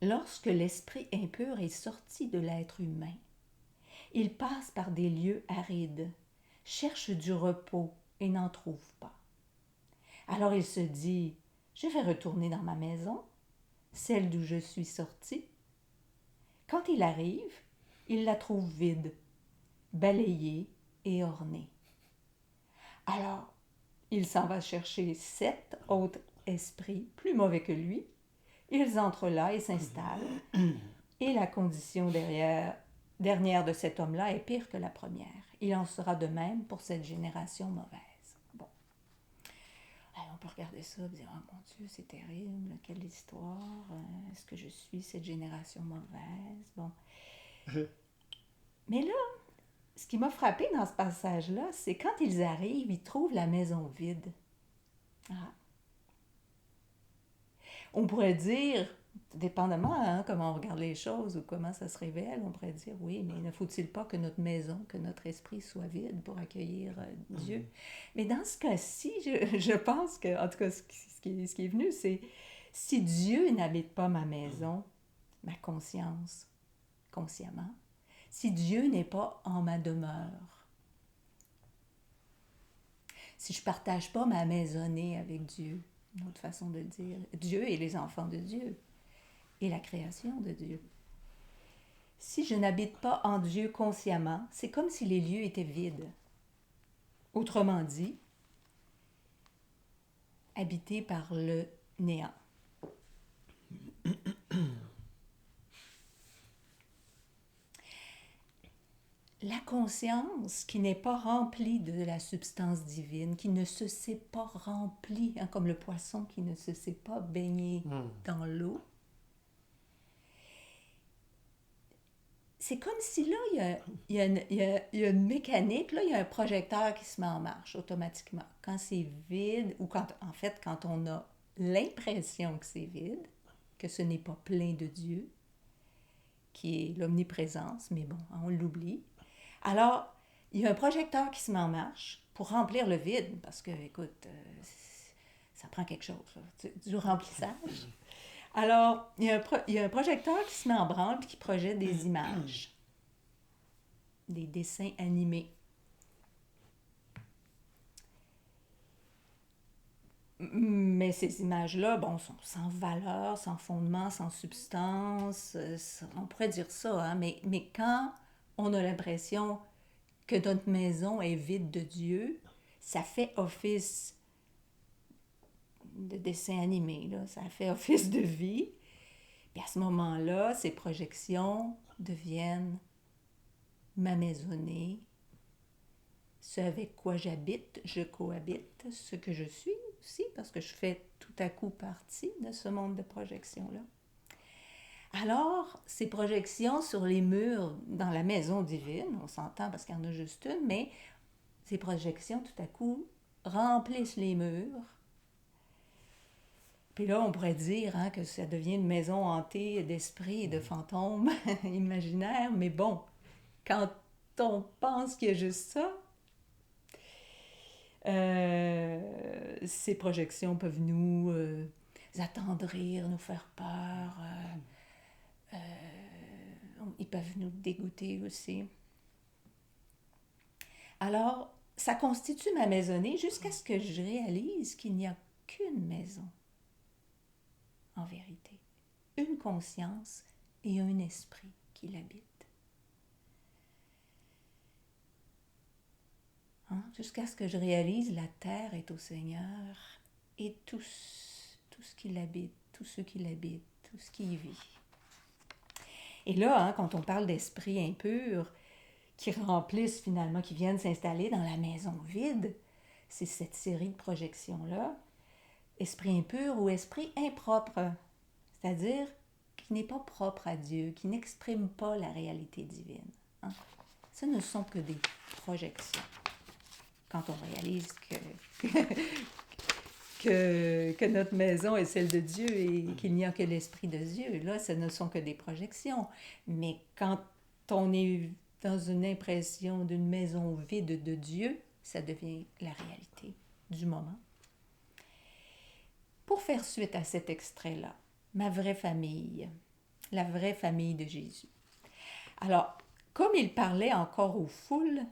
Lorsque l'esprit impur est sorti de l'être humain, il passe par des lieux arides, cherche du repos et n'en trouve pas. Alors il se dit, je vais retourner dans ma maison, celle d'où je suis sorti. Quand il arrive, il la trouve vide, balayée et ornée. Alors, il s'en va chercher 7 autres esprits plus mauvais que lui. Ils entrent là et s'installent. Et la condition dernière de cet homme-là est pire que la première. Il en sera de même pour cette génération mauvaise. Bon. Alors, on peut regarder ça et dire, oh mon Dieu, c'est terrible, quelle histoire. Est-ce que je suis cette génération mauvaise? Bon. Mais là, ce qui m'a frappé dans ce passage-là, c'est quand ils arrivent, ils trouvent la maison vide. Ah. On pourrait dire, dépendamment hein, comment on regarde les choses ou comment ça se révèle, on pourrait dire, oui, mais ne faut-il pas que notre maison, que notre esprit soit vide pour accueillir Dieu? Mais dans ce cas-ci, je pense que, en tout cas, ce qui est venu, c'est si Dieu n'habite pas ma maison, ma conscience, consciemment, si Dieu n'est pas en ma demeure, si je ne partage pas ma maisonnée avec Dieu, une autre façon de dire, Dieu et les enfants de Dieu, et la création de Dieu. Si je n'habite pas en Dieu consciemment, c'est comme si les lieux étaient vides. Autrement dit, habités par le néant. La conscience qui n'est pas remplie de la substance divine, qui ne se sait pas remplie, hein, comme le poisson qui ne se sait pas baigner dans l'eau, c'est comme si là, il y a une mécanique, là, il y a un projecteur qui se met en marche automatiquement. Quand c'est vide, ou quand on a l'impression que c'est vide, que ce n'est pas plein de Dieu, qui est l'omniprésence, mais bon, on l'oublie. Alors, il y a un projecteur qui se met en marche pour remplir le vide, parce que, écoute, ça prend quelque chose, là, du remplissage. Alors, il y a un projecteur qui se met en branle et qui projette des images, des dessins animés. Mais ces images-là, bon, sont sans valeur, sans fondement, sans substance, on pourrait dire ça, hein, mais quand on a l'impression que notre maison est vide de Dieu, ça fait office de dessin animé, là. Ça fait office de vie. Puis à ce moment-là, ces projections deviennent ma maisonnée, ce avec quoi j'habite, je cohabite, ce que je suis aussi, parce que je fais tout à coup partie de ce monde de projections-là. Alors, ces projections sur les murs dans la maison divine, on s'entend parce qu'il y en a juste une, mais ces projections, tout à coup, remplissent les murs. Puis là, on pourrait dire hein, que ça devient une maison hantée d'esprits et de fantômes imaginaires, mais bon, quand on pense qu'il y a juste ça, Ces projections peuvent nous attendrir, nous faire peur. Ils peuvent nous dégoûter aussi. Alors, ça constitue ma maisonnée jusqu'à ce que je réalise qu'il n'y a qu'une maison, en vérité. Une conscience et un esprit qui l'habitent. Jusqu'à ce que je réalise la terre est au Seigneur et tout ce qui l'habite, tous ceux qui l'habitent, tout ce qui y vit. Et là, quand on parle d'esprit impur, qui remplissent finalement, qui viennent s'installer dans la maison vide, c'est cette série de projections-là, esprit impur ou esprit impropre, c'est-à-dire qui n'est pas propre à Dieu, qui n'exprime pas la réalité divine. Ce ne sont que des projections. Quand on réalise que notre maison est celle de Dieu et qu'il n'y a que l'Esprit de Dieu, là, ce ne sont que des projections. Mais quand on est dans une impression d'une maison vide de Dieu, ça devient la réalité du moment. Pour faire suite à cet extrait-là, ma vraie famille, la vraie famille de Jésus. Alors, comme il parlait encore aux foules,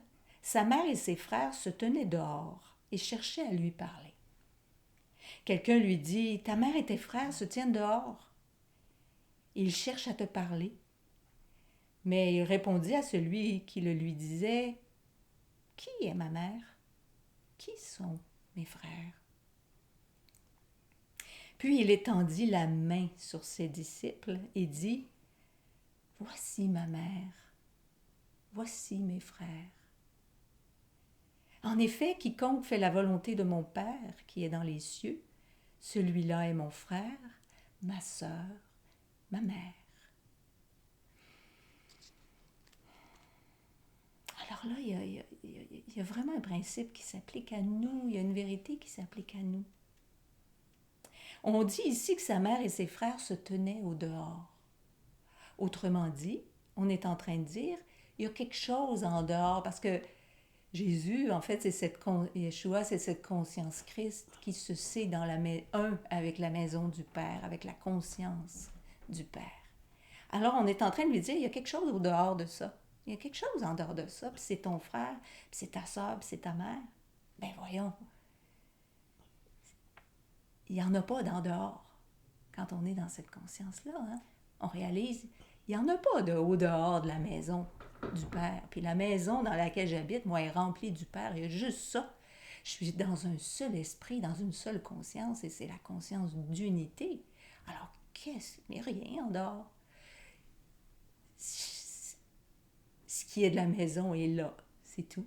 sa mère et ses frères se tenaient dehors et cherchaient à lui parler. Quelqu'un lui dit « Ta mère et tes frères se tiennent dehors. Ils cherchent à te parler. » Mais il répondit à celui qui le lui disait « Qui est ma mère? Qui sont mes frères? » Puis il étendit la main sur ses disciples et dit « Voici ma mère, voici mes frères. En effet, quiconque fait la volonté de mon Père qui est dans les cieux, celui-là est mon frère, ma sœur, ma mère. » Alors là, il y a vraiment un principe qui s'applique à nous, il y a une vérité qui s'applique à nous. On dit ici que sa mère et ses frères se tenaient au dehors. Autrement dit, on est en train de dire, il y a quelque chose en dehors, parce que Jésus, en fait, Yeshua, c'est cette conscience Christ qui se sait dans un avec la maison du Père, avec la conscience du Père. Alors, on est en train de lui dire, il y a quelque chose au dehors de ça. Il y a quelque chose en dehors de ça, puis c'est ton frère, puis c'est ta soeur, puis c'est ta mère. Ben voyons, il n'y en a pas d'en dehors quand on est dans cette conscience-là. On réalise, il n'y en a pas de au dehors de la maison du Père. Puis la maison dans laquelle j'habite, moi, est remplie du Père. Il y a juste ça. Je suis dans un seul esprit, dans une seule conscience, et c'est la conscience d'unité. Alors, il n'y a rien en dehors. Ce qui est de la maison est là, c'est tout.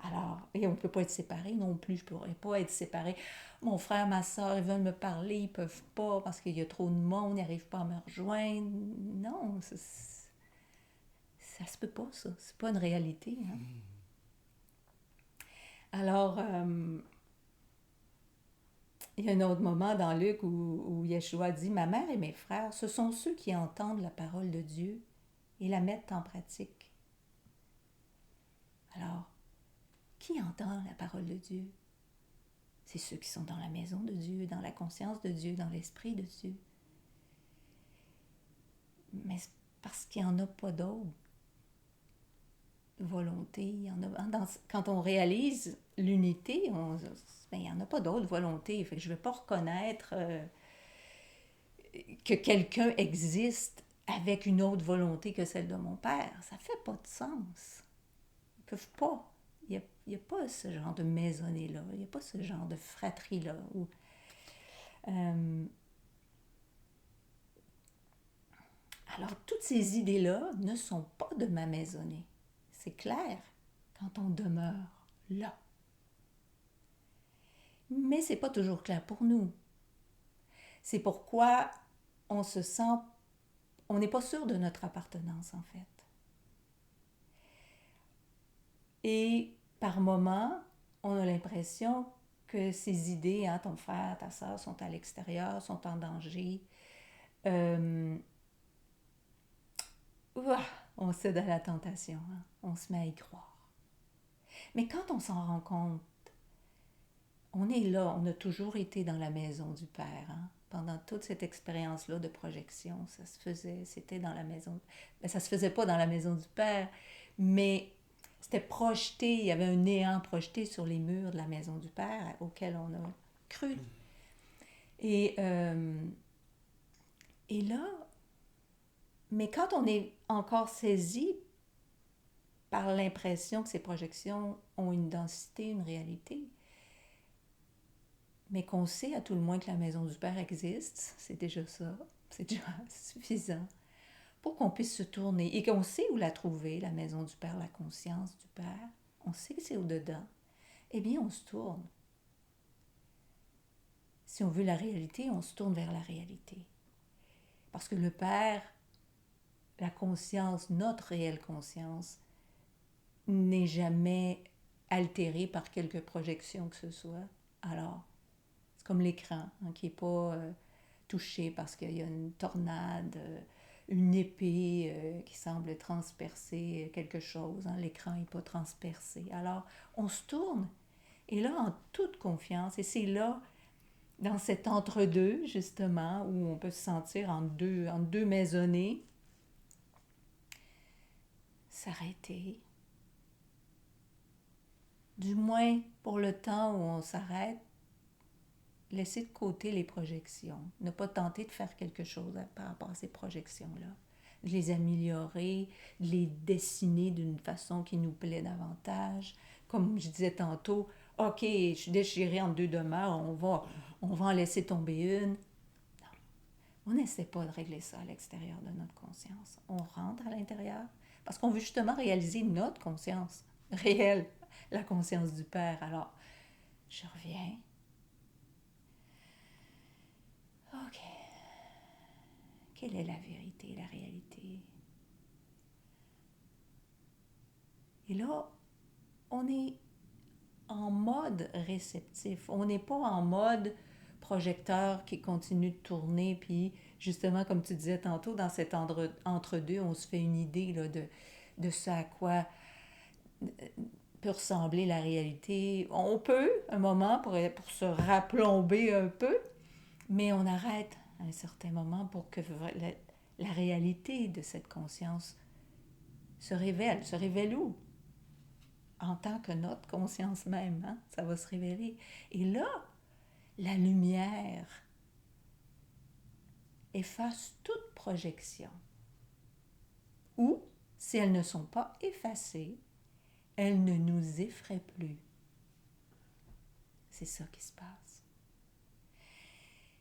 Alors, et on ne peut pas être séparés non plus, je ne pourrais pas être séparée. Mon frère, ma soeur, ils veulent me parler, ils ne peuvent pas parce qu'il y a trop de monde, ils n'arrivent pas à me rejoindre. Non, ça se peut pas, ça. C'est pas une réalité. Alors, il y a un autre moment dans Luc où Yeshua dit « Ma mère et mes frères, ce sont ceux qui entendent la parole de Dieu et la mettent en pratique. » Alors, qui entend la parole de Dieu? C'est ceux qui sont dans la maison de Dieu, dans la conscience de Dieu, dans l'esprit de Dieu. Mais parce qu'il n'y en a pas d'autre volonté. Quand on réalise l'unité, il n'y en a pas d'autre volonté. Fait que je ne vais pas reconnaître que quelqu'un existe avec une autre volonté que celle de mon Père. Ça ne fait pas de sens. Ils ne peuvent pas. Il n'y a pas ce genre de maisonnée-là, il n'y a pas ce genre de fratrie-là. Alors, toutes ces idées-là ne sont pas de ma maisonnée. C'est clair quand on demeure là. Mais ce n'est pas toujours clair pour nous. C'est pourquoi on n'est pas sûr de notre appartenance, en fait. Et par moments, on a l'impression que ces idées, ton frère, ta soeur, sont à l'extérieur, sont en danger. On cède à la tentation, on se met à y croire. Mais quand on s'en rend compte on est là, on a toujours été dans la maison du Père. Hein? Pendant toute cette expérience-là de projection, ça se faisait, c'était dans la maison. Ben, ça se faisait pas dans la maison du Père, mais c'était projeté, il y avait un néant projeté sur les murs de la maison du Père auquel on a cru. Et, euh, et là, mais quand on est encore saisi par l'impression que ces projections ont une densité, une réalité, mais qu'on sait à tout le moins que la maison du Père existe, c'est déjà ça, c'est déjà suffisant pour qu'on puisse se tourner et qu'on sait où la trouver, la maison du Père, la conscience du Père, on sait que c'est au-dedans, eh bien on se tourne. Si on veut la réalité, on se tourne vers la réalité. Parce que le Père, la conscience, notre réelle conscience, n'est jamais altérée par quelque projection que ce soit. Alors, c'est comme l'écran hein, qui n'est pas touché parce qu'il y a une tornade, une épée qui semble transpercer quelque chose. Hein, l'écran n'est pas transpercé. Alors, on se tourne. Et là, en toute confiance, et c'est là, dans cet entre-deux, justement, où on peut se sentir en deux maisonnées, s'arrêter. Du moins, pour le temps où on s'arrête, laisser de côté les projections. Ne pas tenter de faire quelque chose par rapport à ces projections-là. De les améliorer, de les dessiner d'une façon qui nous plaît davantage. Comme je disais tantôt, OK, je suis déchirée en deux demeures, on va en laisser tomber une. Non, on n'essaie pas de régler ça à l'extérieur de notre conscience. On rentre à l'intérieur parce qu'on veut justement réaliser notre conscience réelle, la conscience du Père. Alors, je reviens. OK. Quelle est la vérité, la réalité? Et là, on est en mode réceptif. On n'est pas en mode projecteur qui continue de tourner, puis justement, comme tu disais tantôt, dans cet entre-deux, on se fait une idée là, de ce à quoi peut ressembler la réalité. On peut, un moment, pour se raplomber un peu, mais on arrête à un certain moment pour que la réalité de cette conscience se révèle. Se révèle où? En tant que notre conscience même, hein? Ça va se révéler. Et là, la lumière efface toute projection. Ou, si elles ne sont pas effacées, elles ne nous effraient plus. C'est ça qui se passe.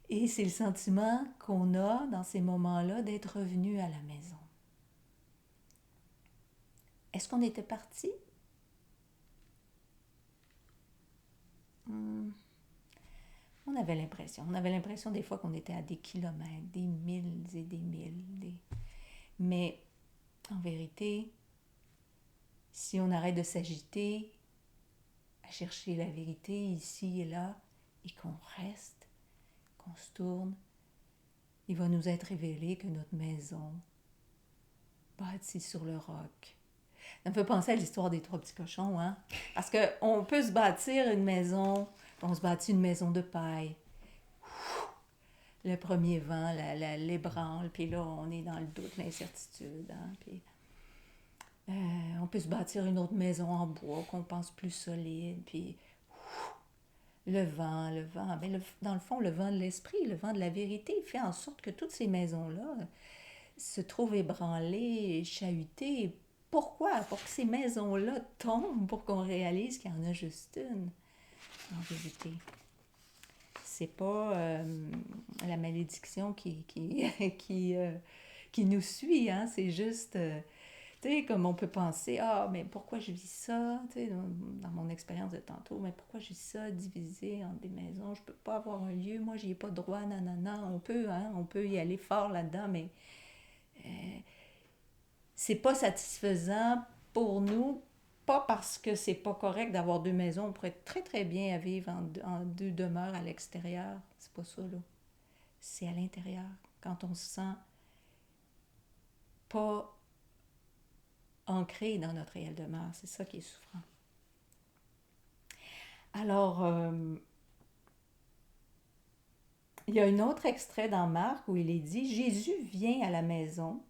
Et c'est le sentiment qu'on a dans ces moments-là d'être revenu à la maison. Est-ce qu'on était parti? On avait l'impression des fois qu'on était à des kilomètres, des milles et des milles. Mais en vérité, si on arrête de s'agiter à chercher la vérité ici et là, et qu'on reste, qu'on se tourne, il va nous être révélé que notre maison, bâtie sur le roc. Ça me fait penser à l'histoire des trois petits cochons, hein? Parce qu'on peut se bâtir une maison, on se bâtit une maison de paille. Le premier vent l'ébranle, puis là, on est dans le doute, l'incertitude. Hein? Puis, on peut se bâtir une autre maison en bois qu'on pense plus solide, puis le vent, ben dans le fond, le vent de l'esprit, le vent de la vérité, fait en sorte que toutes ces maisons-là se trouvent ébranlées, chahutées. Pourquoi? Pour que ces maisons-là tombent, pour qu'on réalise qu'il y en a juste une, en vérité. C'est pas la malédiction qui nous suit, hein? C'est juste, tu sais, comme on peut penser, ah, mais pourquoi je vis ça, tu sais, dans mon expérience de tantôt, mais pourquoi je vis ça, divisé en des maisons, je peux pas avoir un lieu, moi, j'y ai pas droit, nanana, on peut y aller fort là-dedans, mais c'est pas satisfaisant pour nous, pas parce que c'est pas correct d'avoir deux maisons, on pourrait très très bien vivre en deux demeures à l'extérieur, c'est pas ça là, c'est à l'intérieur, quand on se sent pas ancré dans notre réelle demeure, c'est ça qui est souffrant. Alors, Il y a un autre extrait dans Marc où il est dit, Jésus vient à la maison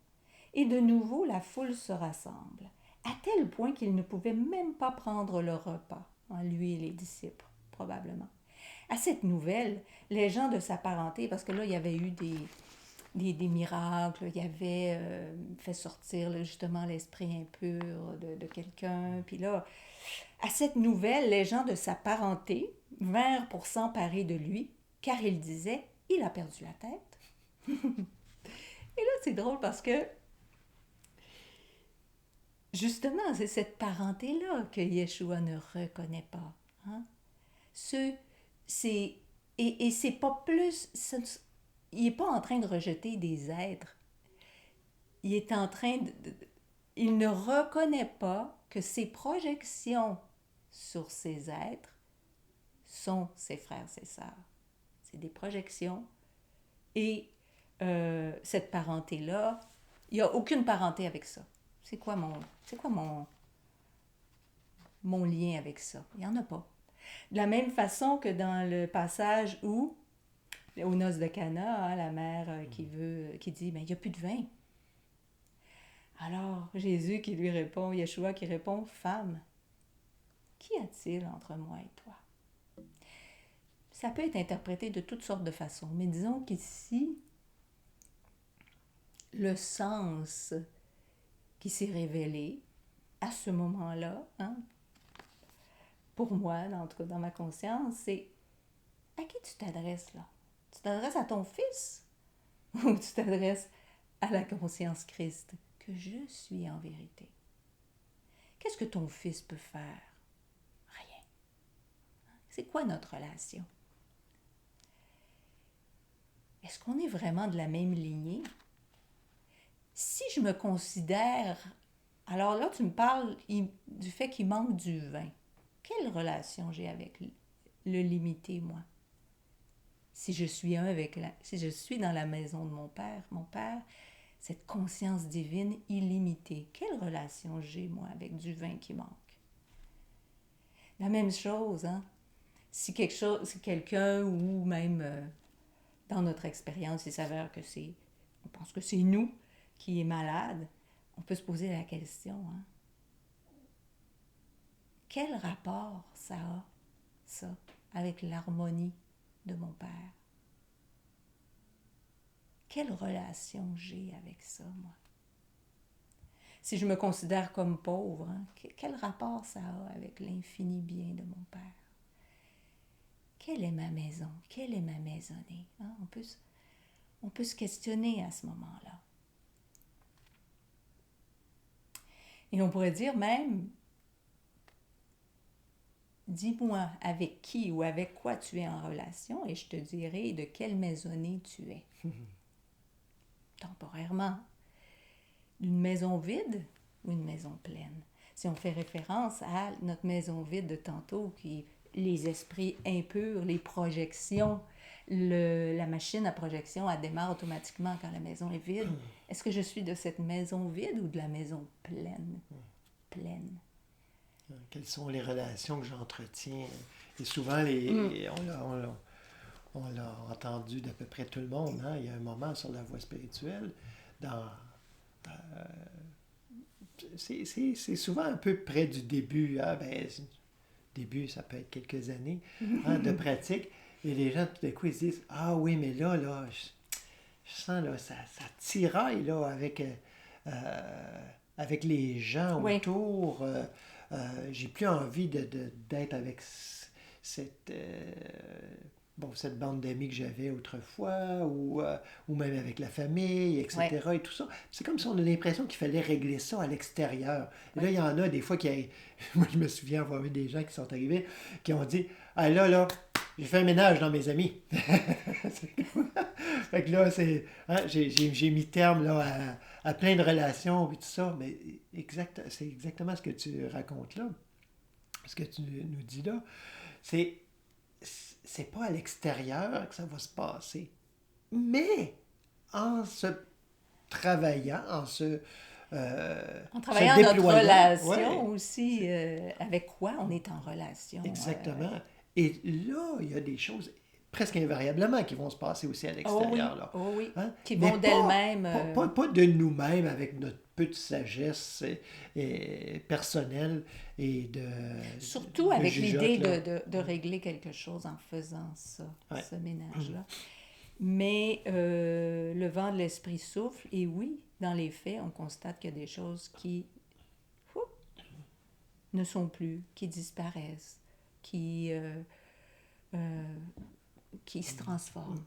et de nouveau la foule se rassemble, à tel point qu'il ne pouvait même pas prendre le repas, lui et les disciples, probablement. À cette nouvelle, les gens de sa parenté, parce que là, il y avait eu des miracles, il avait fait sortir là, justement l'esprit impur de quelqu'un, puis là, à cette nouvelle, les gens de sa parenté vinrent pour s'emparer de lui, car ils disaient, il a perdu la tête. Et là, c'est drôle parce que, justement, c'est cette parenté-là que Yeshua ne reconnaît pas. Hein? Et c'est pas plus... il n'est pas en train de rejeter des êtres. Il est en train il ne reconnaît pas que ses projections sur ces êtres sont ses frères, ses sœurs. C'est des projections. Et cette parenté-là, il n'y a aucune parenté avec ça. C'est quoi mon lien avec ça? Il n'y en a pas. De la même façon que dans le passage où, aux noces de Cana, hein, la mère qui dit, mais il n'y a plus de vin. Alors, Jésus qui lui répond, Yeshua qui répond, femme, qu'y a-t-il entre moi et toi? Ça peut être interprété de toutes sortes de façons, mais disons qu'ici, le sens qui s'est révélé à ce moment-là, hein, pour moi, en tout cas dans ma conscience, c'est à qui tu t'adresses là? Tu t'adresses à ton fils ou tu t'adresses à la conscience Christ que je suis en vérité? Qu'est-ce que ton fils peut faire? Rien. C'est quoi notre relation? Est-ce qu'on est vraiment de la même lignée? Si je me considère... Alors là, tu me parles du fait qu'il manque du vin. Quelle relation j'ai avec le limité, moi? Si je suis si je suis dans la maison de mon Père, cette conscience divine illimitée, quelle relation j'ai, moi, avec du vin qui manque? La même chose, hein? Si quelqu'un, ou même dans notre expérience, il s'avère que on pense que c'est nous qui est malade, on peut se poser la question, hein? Quel rapport ça a, ça, avec l'harmonie de mon Père? Quelle relation j'ai avec ça, moi? Si je me considère comme pauvre, hein, quel rapport ça a avec l'infini bien de mon Père? Quelle est ma maison? Quelle est ma maisonnée? Hein? On peut se questionner à ce moment-là. Et on pourrait dire même, dis-moi avec qui ou avec quoi tu es en relation et je te dirai de quelle maisonnée tu es. Temporairement. Une maison vide ou une maison pleine? Si on fait référence à notre maison vide de tantôt, qui est les esprits impurs, les projections, la machine à projection, elle démarre automatiquement quand la maison est vide. Est-ce que je suis de cette maison vide ou de la maison pleine? Pleine. Quelles sont les relations que j'entretiens? Et souvent, on l'a entendu d'à peu près tout le monde. Hein? Il y a un moment sur la voie spirituelle, c'est souvent un peu près du début. Hein? Début, ça peut être quelques années hein, de pratique. Et les gens, tout d'un coup, ils se disent, ah oui, mais là, je sens, là, ça tiraille là, avec les gens Oui. autour. J'ai plus envie d'être avec cette bande d'amis que j'avais autrefois, ou même avec la famille, etc. Ouais. Et tout ça. C'est comme si on a l'impression qu'il fallait régler ça à l'extérieur. Et là, il y en a des fois moi, je me souviens avoir vu des gens qui sont arrivés, qui ont dit, ah là, j'ai fait un ménage dans mes amis. Fait que là, j'ai mis terme là, à plein de relations et tout ça. Mais c'est exactement ce que tu racontes là. Ce que tu nous dis là. C'est pas à l'extérieur que ça va se passer. Mais en se travaillant, en travaillant notre relation ouais, aussi, avec quoi on est en relation. Exactement. Et là, il y a des choses presque invariablement qui vont se passer aussi à Oh oui, l'extérieur. Là. oh oui. Hein? Qui Mais vont d'elles-mêmes. pas de nous-mêmes avec notre peu de sagesse personnelle et Surtout de avec l'idée jugeote, là. de régler quelque chose en faisant ça, Ouais. ce ménage-là. Mais le vent de l'esprit souffle, et oui, dans les faits, on constate qu'il y a des choses qui ouf, ne sont plus, qui disparaissent, euh, qui se transforment.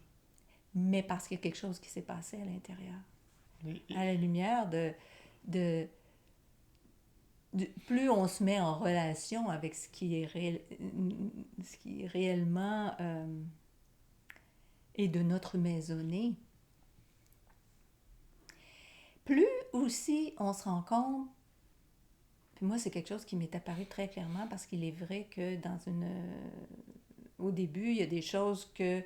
Mais parce qu'il y a quelque chose qui s'est passé à l'intérieur. À la lumière de plus on se met en relation avec ce qui est, ce qui est réellement et de notre maisonnée, plus aussi on se rend compte, puis moi c'est quelque chose qui m'est apparu très clairement parce qu'il est vrai que au début il y a des choses que,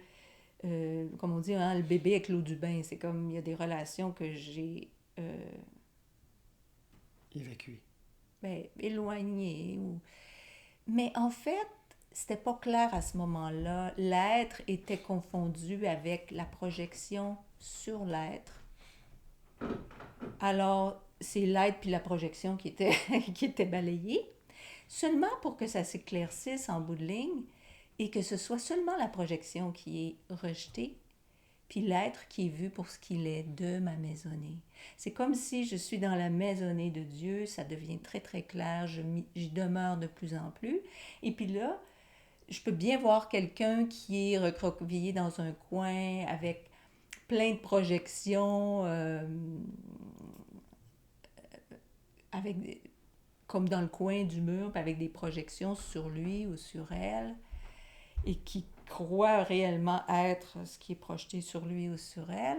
comme on dit, hein, le bébé avec l'eau du bain, c'est comme il y a des relations que j'ai Évacué. éloignées. Mais en fait, c'était pas clair à ce moment-là. L'être était confondu avec la projection sur l'être. Alors, c'est l'être puis la projection qui étaient qui était balayées. Seulement pour que ça s'éclaircisse en bout de ligne et que ce soit seulement la projection qui est rejetée, puis l'être qui est vu pour ce qu'il est de ma maisonnée. C'est comme si je suis dans la maisonnée de Dieu, ça devient très très clair, j'y demeure de plus en plus. Et puis là, je peux bien voir quelqu'un qui est recroquevillé dans un coin avec plein de projections, avec comme dans le coin du mur, avec des projections sur lui ou sur elle, et qui croit réellement être ce qui est projeté sur lui ou sur elle,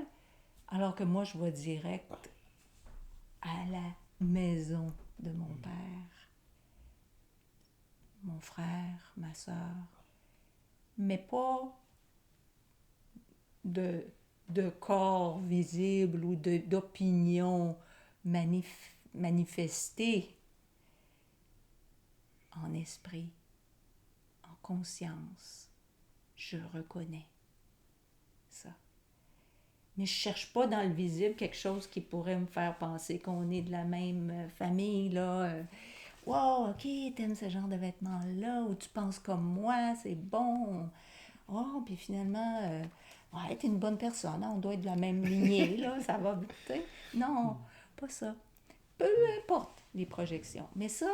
alors que moi, je vois direct à la maison de mon père, mon frère, ma soeur, mais pas de corps visible ou d'opinion manifestée en esprit, en conscience. Je reconnais ça. Mais je cherche pas dans le visible quelque chose qui pourrait me faire penser qu'on est de la même famille, là. Wow, ok, t'aimes ce genre de vêtements-là, ou tu penses comme moi, c'est bon. Oh, puis finalement, ouais, t'es une bonne personne, hein, on doit être de la même lignée, là, ça va vite. Non, pas ça. Peu importe les projections. Mais ça,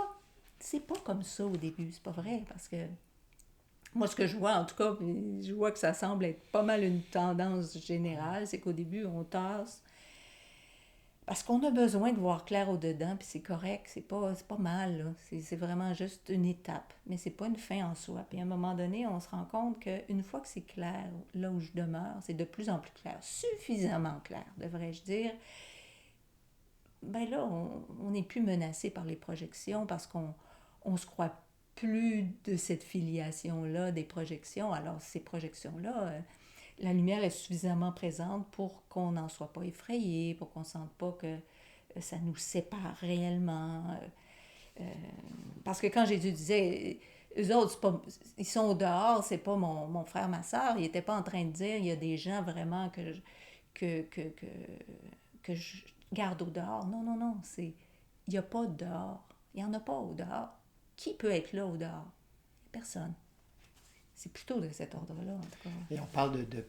c'est pas comme ça au début, c'est pas vrai, parce que moi, ce que je vois, en tout cas, je vois que ça semble être pas mal une tendance générale, c'est qu'au début, on tasse parce qu'on a besoin de voir clair au-dedans, puis c'est correct, c'est pas mal, là. C'est vraiment juste une étape, mais c'est pas une fin en soi. Puis à un moment donné, on se rend compte qu'une fois que c'est clair, là où je demeure, c'est de plus en plus clair, suffisamment clair, devrais-je dire, ben là, on n'est plus menacé par les projections parce qu'on se croit plus de cette filiation-là des projections. Alors, ces projections-là, la lumière est suffisamment présente pour qu'on n'en soit pas effrayé, pour qu'on ne sente pas que ça nous sépare réellement. Parce que quand Jésus disait, eux autres, ils sont dehors, c'est pas mon frère, ma soeur, il n'était pas en train de dire, il y a des gens vraiment que je garde au dehors. Non, non, non, il n'y a pas de dehors. Il n'y en a pas au dehors. Qui peut être là au dehors? Personne. C'est plutôt de cet ordre-là, en tout cas. Et on parle de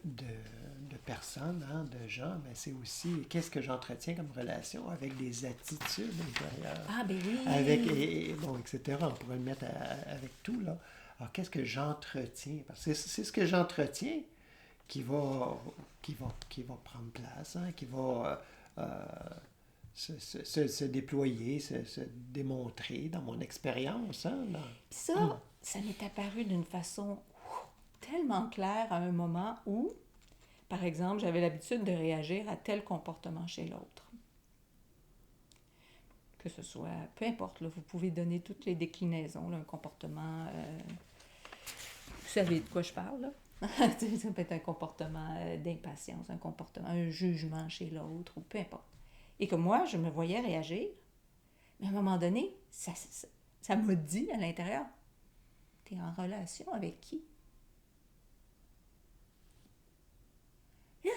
personnes, hein, de gens, mais c'est aussi qu'est-ce que j'entretiens comme relation avec des attitudes intérieures. Ah, ben oui! Avec, bon, etc. On pourrait le mettre avec tout, là. Alors, qu'est-ce que j'entretiens? Parce que c'est ce que j'entretiens qui va prendre place, hein, qui va se déployer, se démontrer dans mon expérience. Hein, Puis ça m'est apparu d'une façon tellement claire à un moment où, par exemple, j'avais l'habitude de réagir à tel comportement chez l'autre. Que ce soit, peu importe, là, vous pouvez donner toutes les déclinaisons, là, un comportement, vous savez de quoi je parle, là. Ça peut être un comportement d'impatience, un jugement chez l'autre, ou peu importe. Et que moi, je me voyais réagir, mais à un moment donné, ça m'a dit à l'intérieur, t'es en relation avec qui?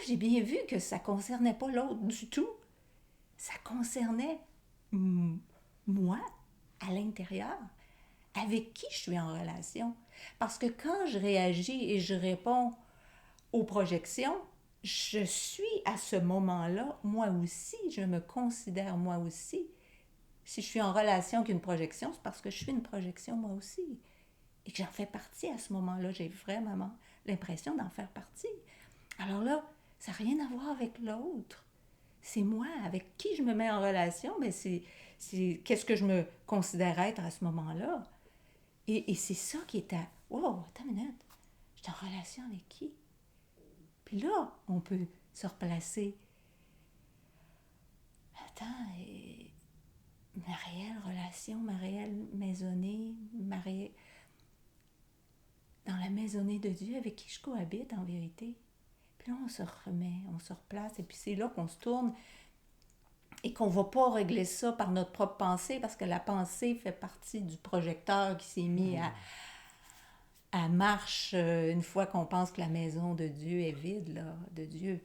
j'ai bien vu que ça ne concernait pas l'autre du tout. Ça concernait moi, à l'intérieur, avec qui je suis en relation. Parce que quand je réagis et je réponds aux projections, je suis à ce moment-là, moi aussi, je me considère moi aussi. Si je suis en relation avec une projection, c'est parce que je suis une projection moi aussi. Et que j'en fais partie à ce moment-là. J'ai vraiment l'impression d'en faire partie. Alors là, ça n'a rien à voir avec l'autre. C'est moi, avec qui je me mets en relation, mais c'est qu'est-ce que je me considère être à ce moment-là. Et c'est ça qui est à... Wow, attends une minute. Je suis en relation avec qui? Puis là, on peut se replacer. Attends, ma réelle relation, ma réelle maisonnée, dans la maisonnée de Dieu avec qui je cohabite en vérité. Puis là, on se remet, on se replace, et puis c'est là qu'on se tourne et qu'on ne va pas régler ça par notre propre pensée, parce que la pensée fait partie du projecteur qui s'est mis à marche une fois qu'on pense que la maison de Dieu est vide, là, de Dieu.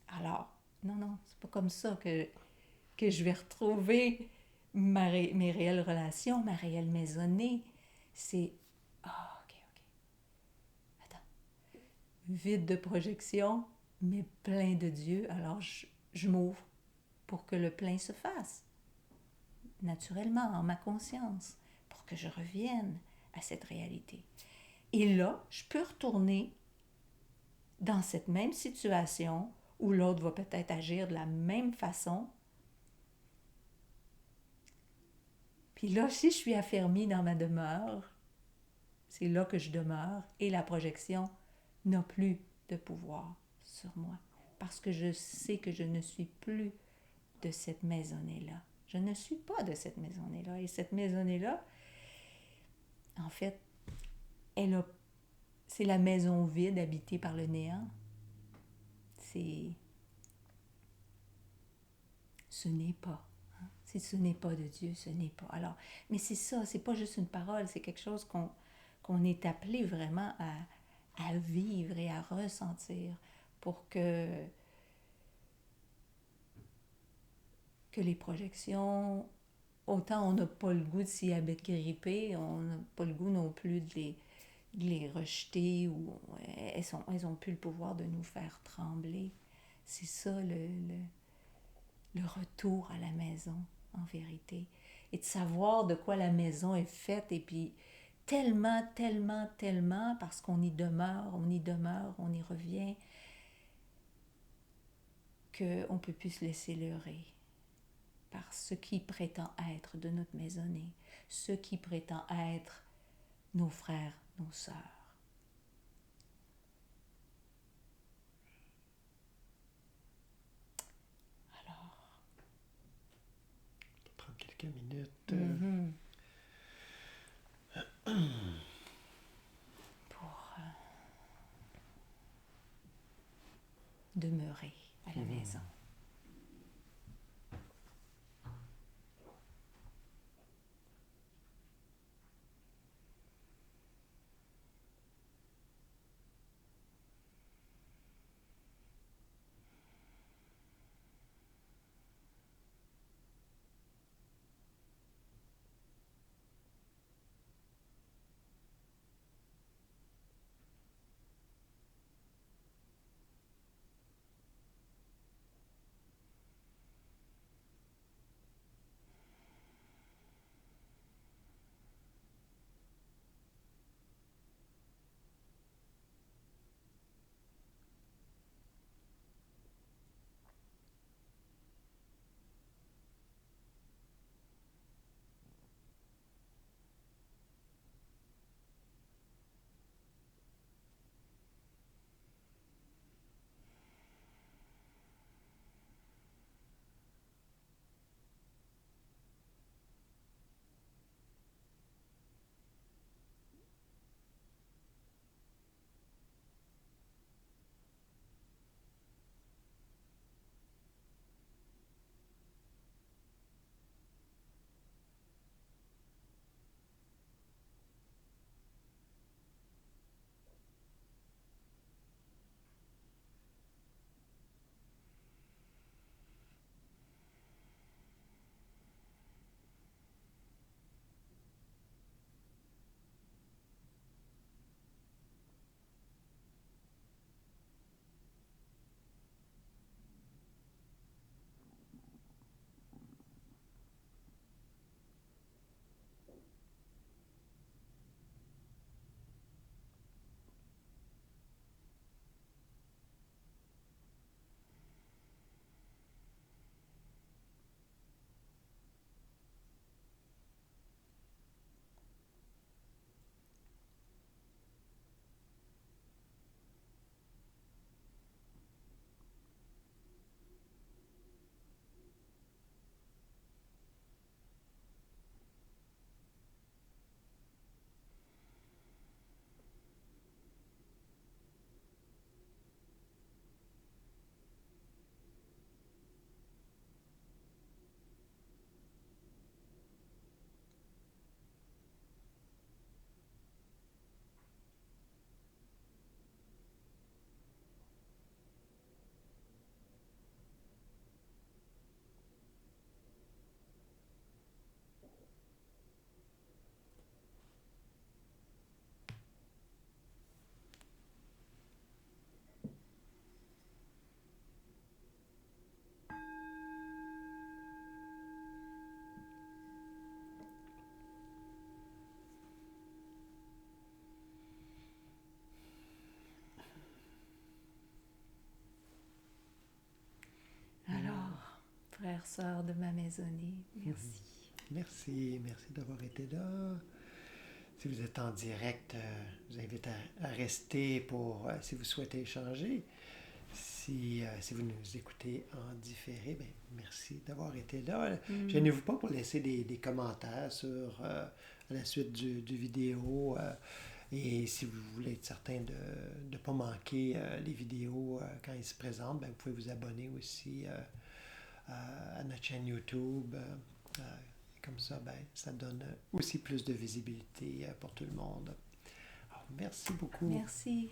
Alors, non, c'est pas comme ça que je vais retrouver mes réelles relations, ma réelle maisonnée. C'est, ok. Attends. Vide de projection, mais plein de Dieu. Alors, je m'ouvre pour que le plein se fasse, naturellement, en ma conscience, pour que je revienne à cette réalité. Et là, je peux retourner dans cette même situation où l'autre va peut-être agir de la même façon. Puis là, si je suis affermie dans ma demeure, c'est là que je demeure et la projection n'a plus de pouvoir sur moi. Parce que je sais que je ne suis plus de cette maisonnée-là. Je ne suis pas de cette maisonnée-là. Et cette maisonnée-là, en fait, c'est la maison vide habitée par le néant. Ce n'est pas. Hein? Si ce n'est pas de Dieu, ce n'est pas. Alors, mais c'est ça, c'est pas juste une parole, c'est quelque chose qu'on est appelé vraiment à vivre et à ressentir pour que les projections, autant on n'a pas le goût de s'y agripper, on n'a pas le goût non plus de les rejeter, ou elles ont plus le pouvoir de nous faire trembler. C'est ça le retour à la maison, en vérité. Et de savoir de quoi la maison est faite, et puis tellement, parce qu'on y demeure, on y revient, qu'on ne peut plus se laisser leurrer par ce qui prétend être de notre maisonnée, ce qui prétend être nos frères, nos sœurs. Alors, on va prendre quelques minutes. Pour demeurer à la maison. frères, sœurs de ma maisonnée. Merci. Merci d'avoir été là. Si vous êtes en direct, je vous invite à rester pour, si vous souhaitez échanger. Si vous nous écoutez en différé, ben, merci d'avoir été là. Gênez-vous pas pour laisser des commentaires sur à la suite du vidéo. Et si vous voulez être certain de ne pas manquer les vidéos quand ils se présentent, ben, vous pouvez vous abonner aussi à notre chaîne YouTube. Comme ça, ben, ça donne aussi plus de visibilité pour tout le monde. Alors, merci beaucoup. Merci.